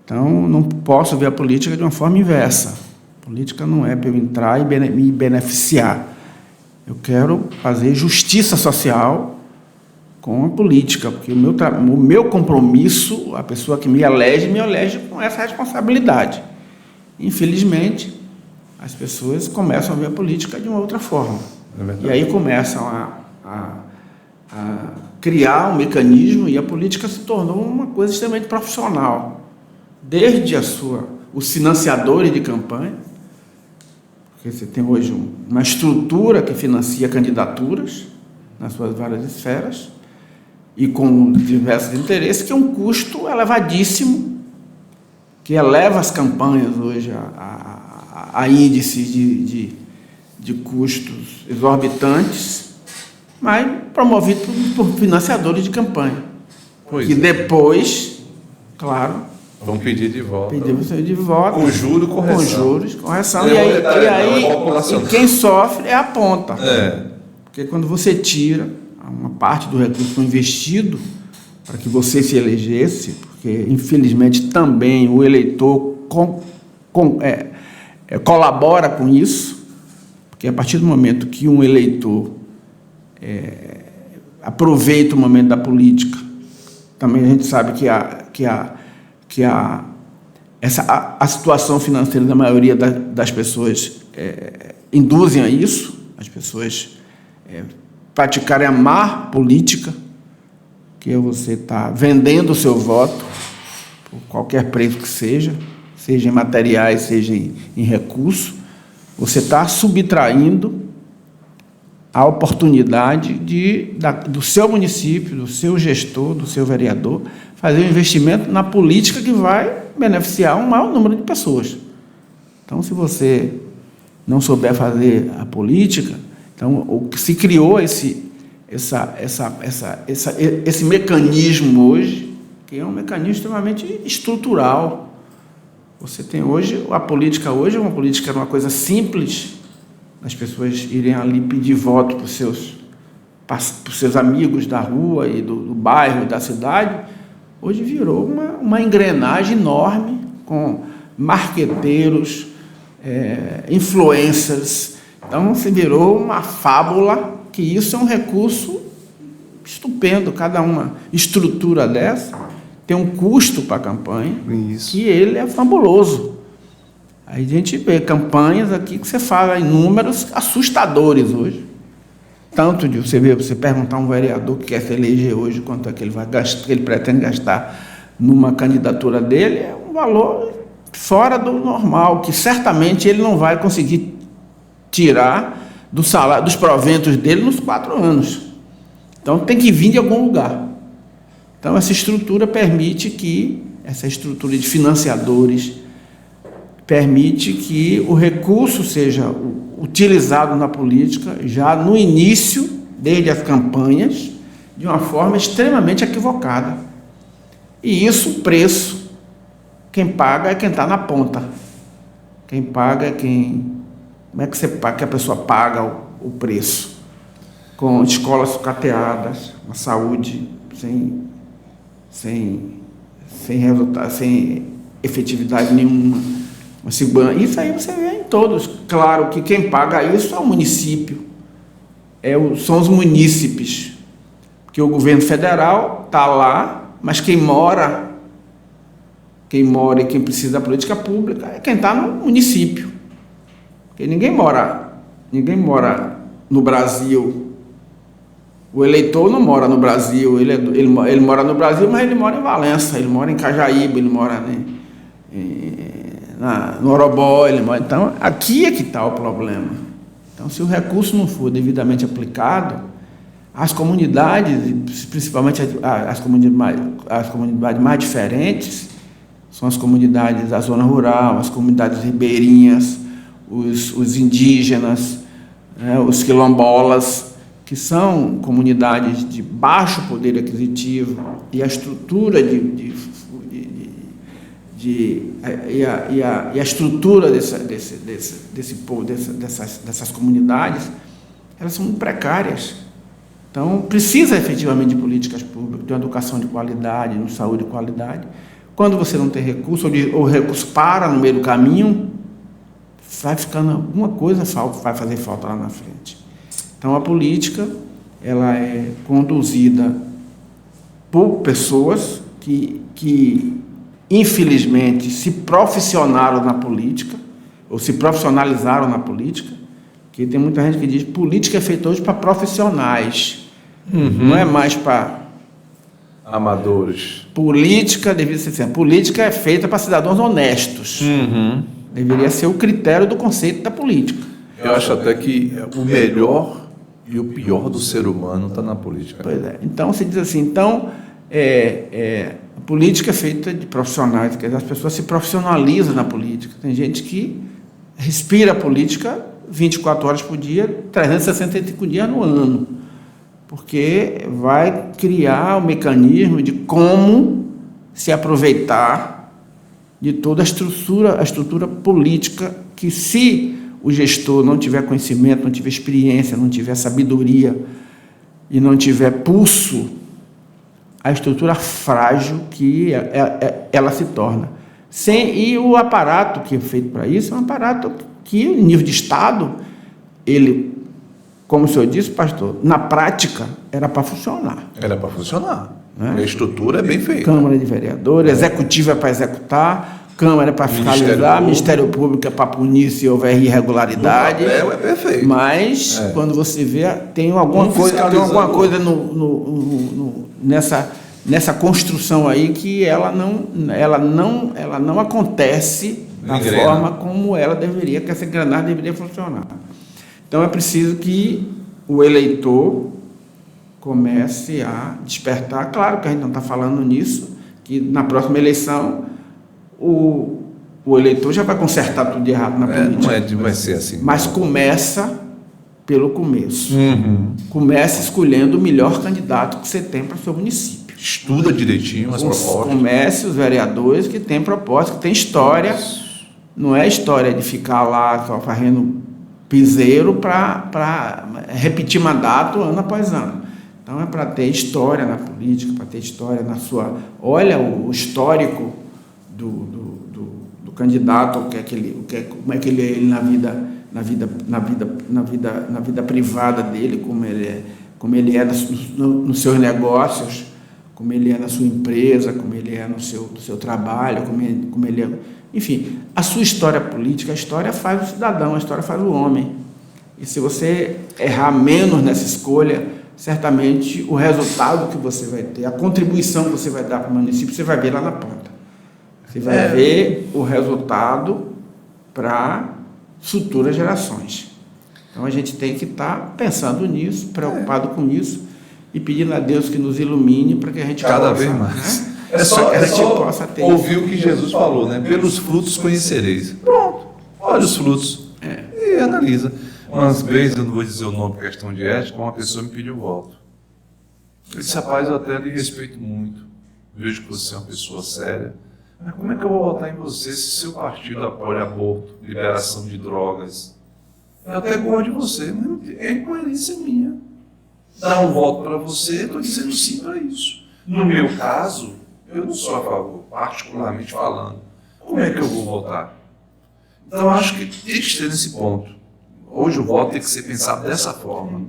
Então, não posso ver a política de uma forma inversa. A política não é para eu entrar e me beneficiar. Eu quero fazer justiça social com a política, porque o meu compromisso, a pessoa que me elege com essa responsabilidade. Infelizmente, as pessoas começam a ver a política de uma outra forma. E aí começam a criar um mecanismo, e a política se tornou uma coisa extremamente profissional. Desde os financiadores de campanha, Porque você tem hoje uma estrutura que financia candidaturas nas suas várias esferas e com diversos interesses, que é um custo elevadíssimo, que eleva as campanhas hoje a índices de custos exorbitantes, mas promovido por financiadores de campanha. Que depois, claro, vão pedir de volta. Pedir você de volta. Com juros, correção. Com juros, correção. E quem sofre é a ponta. Porque quando você tira uma parte do recurso investido para que você se elegesse, porque infelizmente também o eleitor colabora com isso, porque a partir do momento que um eleitor aproveita o momento da política, também a gente sabe que a situação financeira da maioria das pessoas induzem a isso, as pessoas praticarem a má política, que é você estar vendendo o seu voto por qualquer preço que seja em materiais, seja em recurso, você está subtraindo a oportunidade do seu município, do seu gestor, do seu vereador, fazer um investimento na política que vai beneficiar um maior número de pessoas. Então, se você não souber fazer a política, então o que se criou esse mecanismo hoje, que é um mecanismo extremamente estrutural. Você tem hoje, a política hoje é uma coisa simples, as pessoas irem ali pedir voto para os seus amigos da rua e do bairro, da cidade. Hoje virou uma engrenagem enorme com marqueteiros, influencers. Então, se virou uma fábula, que isso é um recurso estupendo. Cada uma estrutura dessa tem um custo para a campanha, que ele é fabuloso. Aí a gente vê campanhas aqui que você fala em números assustadores hoje. Tanto de você perguntar a um vereador que quer se eleger hoje quanto é que ele vai gastar, que ele pretende gastar numa candidatura dele, é um valor fora do normal, que certamente ele não vai conseguir tirar do salário, dos proventos dele nos 4 anos. Então tem que vir de algum lugar. Então essa estrutura de financiadores permite que o recurso seja utilizado na política já no início, desde as campanhas, de uma forma extremamente equivocada. E isso, o preço, quem paga é quem está na ponta. Quem paga é quem... Como é que você paga, que a pessoa paga o preço? Com escolas sucateadas, uma saúde sem resultado, sem efetividade nenhuma. Isso aí você vê em todos. Claro que quem paga isso é o município, são os munícipes, porque o governo federal está lá, mas quem mora e quem precisa da política pública é quem está no município. Porque ninguém mora no Brasil. O eleitor não mora no Brasil, ele mora no Brasil, mas ele mora em Valença, ele mora em Cajaíba, ele mora no Orobó, então aqui é que está o problema. Então, se o recurso não for devidamente aplicado, as comunidades, principalmente as comunidades mais diferentes, são as comunidades da zona rural, as comunidades ribeirinhas, os indígenas, os quilombolas, que são comunidades de baixo poder aquisitivo, e a estrutura a estrutura desse povo, dessas comunidades, elas são muito precárias. Então, precisa efetivamente de políticas públicas, de uma educação de qualidade, de saúde de qualidade. Quando você não tem recurso, ou o recurso para no meio do caminho, vai ficando alguma coisa, vai fazer falta lá na frente. Então, a política, ela é conduzida por pessoas que infelizmente, se profissionaram na política, ou se profissionalizaram na política, que tem muita gente que diz que política é feita hoje para profissionais, não é mais para amadores. Política, devia ser assim, política é feita para cidadãos honestos. Deveria ser o critério do conceito da política. Eu acho até que o melhor e o pior do ser humano está na política. Pois é. Então, se diz assim, então, a política é feita de profissionais, quer dizer, as pessoas se profissionalizam na política. Tem gente que respira a política 24 horas por dia, 365 dias no ano, porque vai criar o mecanismo de como se aproveitar de toda a estrutura política que, se o gestor não tiver conhecimento, não tiver experiência, não tiver sabedoria e não tiver pulso, a estrutura frágil que ela se torna. E o aparato que é feito para isso é um aparato que, em nível de Estado, ele, como o senhor disse, pastor, na prática, era para funcionar. Era para funcionar. Né? A estrutura é bem feita. Câmara de Vereadores, Executivo é para executar, Câmara é para fiscalizar, Ministério Público é para punir se houver irregularidade. É perfeito. Mas, quando você vê, tem alguma coisa nessa construção aí que ela não acontece da forma como ela deveria, que essa engrenagem deveria funcionar. Então, é preciso que o eleitor comece a despertar. Claro que a gente não está falando nisso, que na próxima eleição o eleitor já vai consertar tudo de errado na política. Não vai ser assim. Mas começa pelo começo. Uhum. Começa escolhendo o melhor candidato que você tem para o seu município. Estuda direitinho as propostas. Comece os vereadores que têm proposta, que têm história. Não é história de ficar lá só fazendo piseiro para repetir mandato ano após ano. Então é para ter história na política, para ter história na sua... Olha o histórico do candidato, como é que ele é na vida privada dele, como ele é nos seus negócios, como ele é na sua empresa, como ele é no seu trabalho, como ele é... Enfim, a sua história política, a história faz o cidadão, a história faz o homem. E se você errar menos nessa escolha, certamente o resultado que você vai ter, a contribuição que você vai dar para o município, você vai ver lá na ponta. Você vai ver o resultado para futuras gerações. Então a gente tem que estar pensando nisso, preocupado com isso e pedindo a Deus que nos ilumine para que a gente cada vez mais. Né? É só ouvir o que Jesus falou, né? Pelos frutos conhecereis. Pronto, olha os frutos e analisa. Umas vezes, eu não vou dizer o nome por questão de ética, uma pessoa me pediu voto. Eu disse, rapaz, eu até lhe respeito muito, vejo que você é uma pessoa séria, mas como é que eu vou votar em você se seu partido apoia aborto, liberação de drogas? Eu até gosto de você, mas é incoerência minha. Dar um voto para você, estou dizendo sim para isso. No meu caso, eu não sou a favor, particularmente falando. Como é que eu vou votar? Então, eu acho que tem que ter nesse ponto. Hoje o voto tem que ser pensado dessa forma.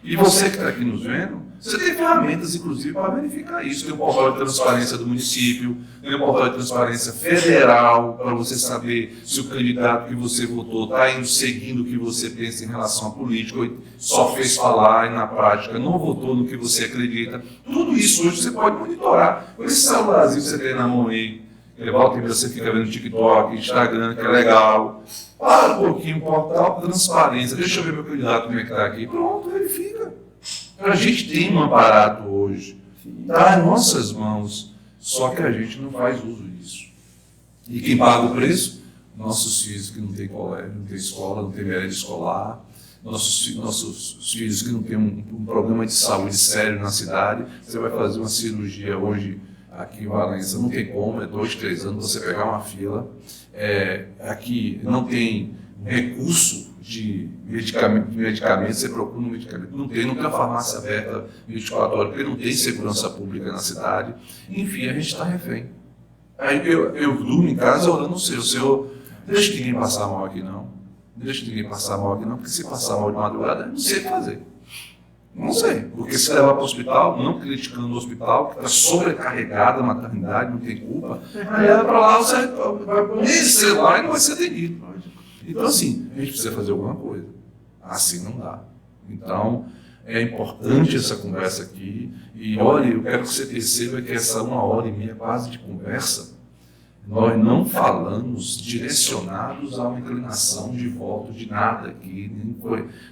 E você que está aqui nos vendo, você tem ferramentas, inclusive, para verificar isso. Tem o portal de transparência do município, tem o portal de transparência federal, para você saber se o candidato que você votou está indo seguindo o que você pensa em relação à política, ou só fez falar e na prática não votou no que você acredita. Tudo isso hoje você pode monitorar. Com esse celularzinho que você tem na mão aí, volta e você fica vendo TikTok, Instagram, que é legal. Para um pouquinho, portal de transparência. Deixa eu ver meu candidato como é que está aqui. Pronto, verifica. A gente tem um aparato hoje. Está em nossas mãos. Só que a gente não faz uso disso. E quem paga o preço? Nossos filhos que não têm colégio, não têm escola, não têm merenda escolar. Nossos filhos que não têm um programa de saúde sério na cidade. Você vai fazer uma cirurgia hoje aqui em Valença, não tem como, é 2, 3 anos você pegar uma fila. Aqui não tem recurso de medicamento, você procura um medicamento, não tem uma farmácia aberta 24 horas, porque não tem segurança pública na cidade. Enfim, a gente está refém. Aí eu durmo em casa orando o Senhor, deixa ninguém passar mal aqui não, porque se passar mal de madrugada, eu não sei o que fazer. Não sei, porque se levar para o hospital, não criticando o hospital, que está sobrecarregada a maternidade, não tem culpa, aí leva para lá, você vai conhecer lá e não vai ser atendido. Então, assim, a gente precisa fazer alguma coisa. Assim não dá. Então, é importante essa conversa aqui. E olha, eu quero que você perceba que essa 1h30 quase de conversa Nós não falamos direcionados a uma inclinação de voto de nada aqui,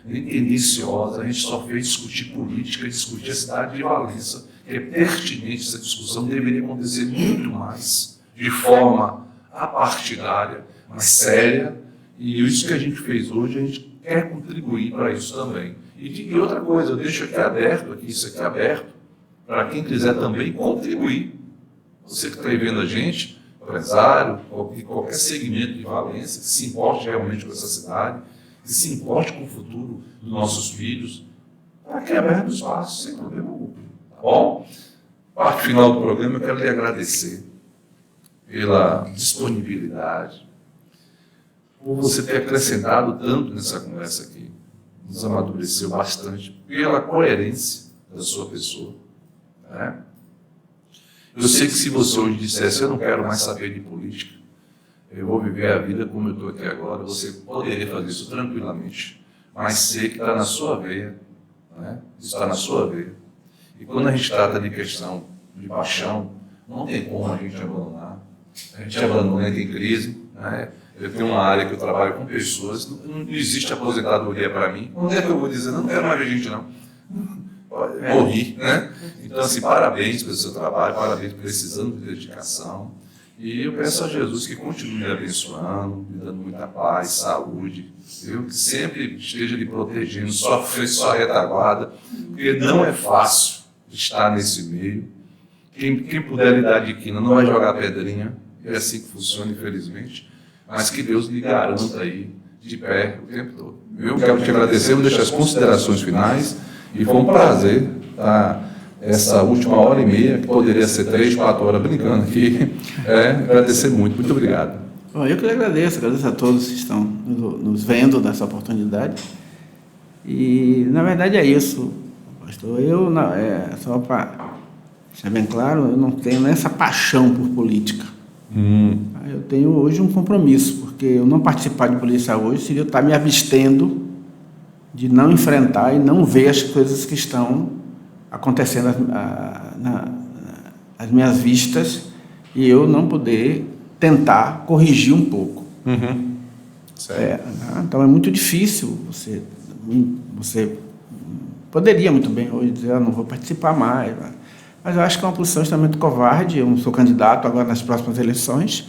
nem tendenciosa. A gente só fez discutir política, discutir a cidade de Valença, que é pertinente essa discussão, deveria acontecer muito mais, de forma apartidária, mas séria, e isso que a gente fez hoje, a gente quer contribuir para isso também. E outra coisa, eu deixo aqui aberto, isso aqui aberto, para quem quiser também contribuir. Você que está aí vendo a gente, empresário, qualquer segmento de Valença, que se importe realmente com essa cidade, que se importe com o futuro dos nossos filhos, está aqui aberto o espaço, sem problema algum. Tá bom? Parte final do programa, eu quero lhe agradecer pela disponibilidade, por você ter acrescentado tanto nessa conversa aqui, nos amadureceu bastante, pela coerência da sua pessoa. Né? Eu sei que se você hoje dissesse, eu não quero mais saber de política, eu vou viver a vida como eu estou aqui agora, você poderia fazer isso tranquilamente, mas sei que está na sua veia, né? Isso está na sua veia. E quando a gente trata de questão de paixão, não tem como a gente abandonar. A gente abandona, tem crise, né? Eu tenho uma área que eu trabalho com pessoas, não existe aposentadoria para mim. Onde é que eu vou dizer, não quero mais ver gente não? Morri, né? Então, assim, parabéns pelo seu trabalho, parabéns por esses anos de dedicação. E eu peço a Jesus que continue me abençoando, me dando muita paz, saúde, que sempre esteja lhe protegendo, sua frente, sua retaguarda, porque não é fácil estar nesse meio. Quem puder lhe dar de quina não vai jogar pedrinha, é assim que funciona, infelizmente, mas que Deus lhe garanta aí de pé o tempo todo. Eu quero te agradecer, vou deixar as considerações finais, e foi um prazer essa última hora e meia, que poderia ser 3, 4 horas brincando aqui, agradecer muito. Muito obrigado. Bom, eu que lhe agradeço a todos que estão nos vendo nessa oportunidade. E, na verdade, é isso, pastor. Eu, só para deixar bem claro, eu não tenho essa paixão por política. Eu tenho hoje um compromisso, porque eu não participar de política hoje seria eu estar me abstendo de não enfrentar e não ver as coisas que estão acontecendo às minhas vistas e eu não poder tentar corrigir um pouco. Então é muito difícil. Você poderia muito bem hoje dizer, não vou participar mais, mas eu acho que é uma posição extremamente covarde. Eu não sou candidato agora nas próximas eleições.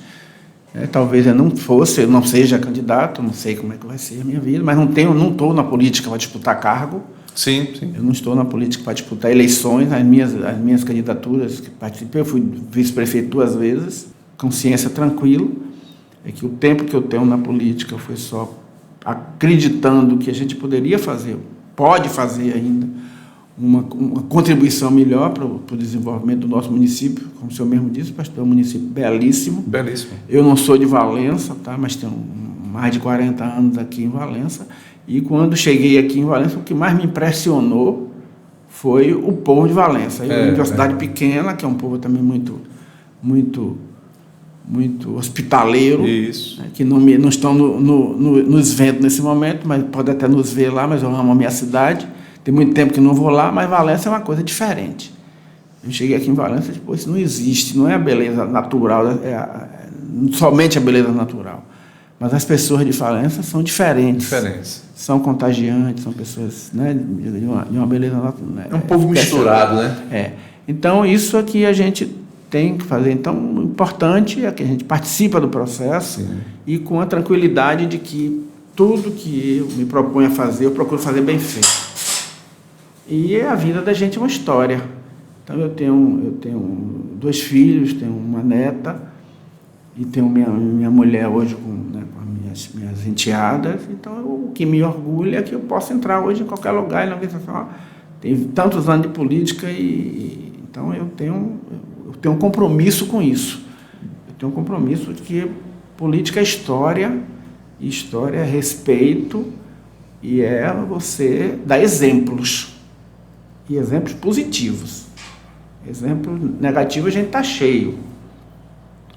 Talvez eu não seja candidato, não sei como é que vai ser a minha vida, mas não estou na política para disputar cargo. Sim. Eu não estou na política para disputar eleições. As minhas candidaturas que participei, eu fui vice-prefeito 2 vezes, consciência tranquila, é que o tempo que eu tenho na política foi só acreditando que a gente poderia fazer, pode fazer ainda, uma contribuição melhor para o desenvolvimento do nosso município, como o senhor mesmo disse, pastor, é um município belíssimo. Belíssimo. Eu não sou de Valença, mas tenho mais de 40 anos aqui em Valença, e quando cheguei aqui em Valença, o que mais me impressionou foi o povo de Valença. Eu vim de uma cidade pequena, que é um povo também muito hospitaleiro. Isso. Que não estão nos vendo nesse momento, mas pode até nos ver lá, mas eu amo a minha cidade. Tem muito tempo que não vou lá, mas Valença é uma coisa diferente. Eu cheguei aqui em Valença e disse, isso não existe, não é a beleza natural, somente a beleza natural. Mas as pessoas de Valença são diferentes. São contagiantes, são pessoas, né, de uma beleza natural. É um povo misturado, né? Então, isso aqui a gente tem que fazer. Então, o importante é que a gente participa do processo. Sim. E com a tranquilidade de que tudo que eu me proponho a fazer, eu procuro fazer bem feito. E a vida da gente é uma história. Então, eu tenho 2 filhos, tenho uma neta, e tenho minha mulher hoje com as minhas enteadas. Então, o que me orgulha é que eu posso entrar hoje em qualquer lugar e não dizer assim, tem tantos anos de política, então eu tenho um compromisso com isso. Eu tenho um compromisso de que política é história, e história é respeito, e é você dar exemplos. E exemplos positivos. Exemplo negativo a gente está cheio.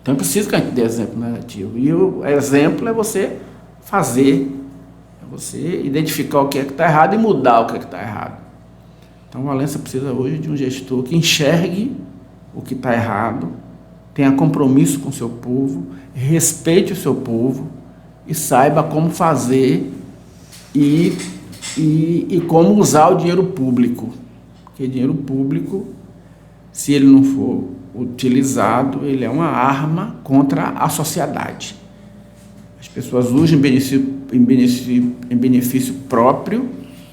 Então é preciso que a gente dê exemplo negativo. E o exemplo é você fazer, é você identificar o que é que está errado e mudar o que é que está errado. Então Valença precisa hoje de um gestor que enxergue o que está errado tenha compromisso com o seu povo, respeite o seu povo e saiba como fazer e como usar o dinheiro público. Porque dinheiro público, se ele não for utilizado, ele é uma arma contra a sociedade. As pessoas usam em benefício próprio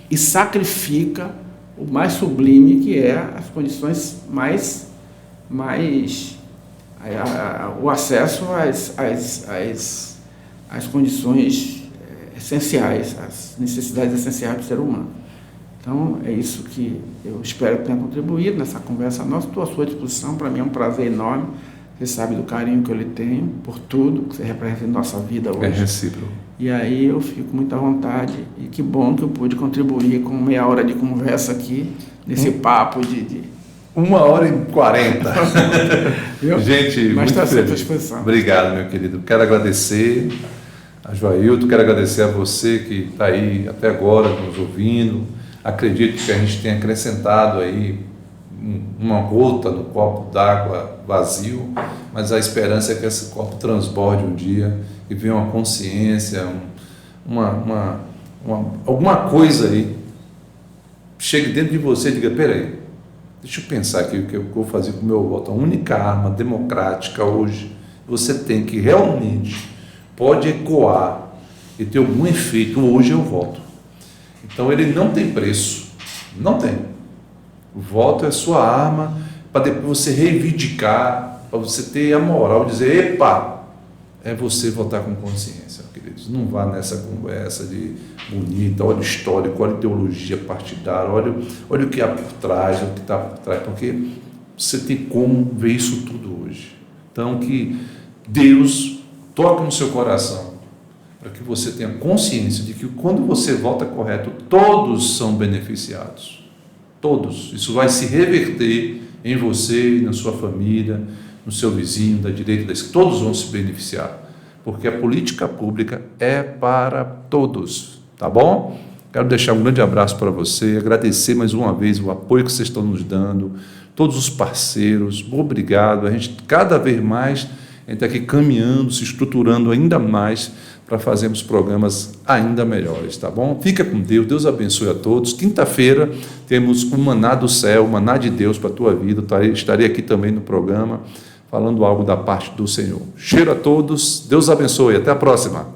e sacrifica o mais sublime, que é as condições o acesso às condições essenciais, às necessidades essenciais do ser humano. Então, é isso que eu espero que tenha contribuído nessa conversa nossa. Estou à sua disposição, para mim é um prazer enorme. Você sabe do carinho que eu lhe tenho por tudo que você representa em nossa vida hoje. É recíproco. E aí eu fico muito à vontade, e que bom que eu pude contribuir com meia hora de conversa aqui, nesse papo de 1h40. Gente, mas está muito à feliz. disposição. Obrigado, meu querido. Quero agradecer a Joailton, quero agradecer a você que está aí até agora nos ouvindo. Acredito que a gente tenha acrescentado aí uma gota no copo d'água vazio, mas a esperança é que esse copo transborde um dia e venha uma consciência, alguma coisa aí, chegue dentro de você e diga, peraí, deixa eu pensar aqui o que eu vou fazer com o meu voto. A única arma democrática hoje, você tem que realmente, pode ecoar e ter algum efeito, hoje eu voto. Então ele não tem preço, não tem. O voto é sua arma para depois você reivindicar, para você ter a moral de dizer, epa, é você votar com consciência, queridos. Não vá nessa conversa de bonita, olha o histórico, olha a ideologia partidária, olha o que há por trás, o que está por trás, porque você tem como ver isso tudo hoje. Então, que Deus toque no seu coração, para que você tenha consciência de que quando você vota correto, todos são beneficiados. Todos. Isso vai se reverter em você, na sua família, no seu vizinho, da direita, da esquerda. Todos vão se beneficiar, porque a política pública é para todos, tá bom? Quero deixar um grande abraço para você, agradecer mais uma vez o apoio que vocês estão nos dando, todos os parceiros, obrigado. A gente, cada vez mais, a gente está aqui caminhando, se estruturando ainda mais para fazermos programas ainda melhores, tá bom? Fica com Deus, Deus abençoe a todos. Quinta-feira temos o Maná do Céu, o Maná de Deus para a tua vida. Estarei aqui também no programa, falando algo da parte do Senhor. Cheiro a todos, Deus abençoe, até a próxima.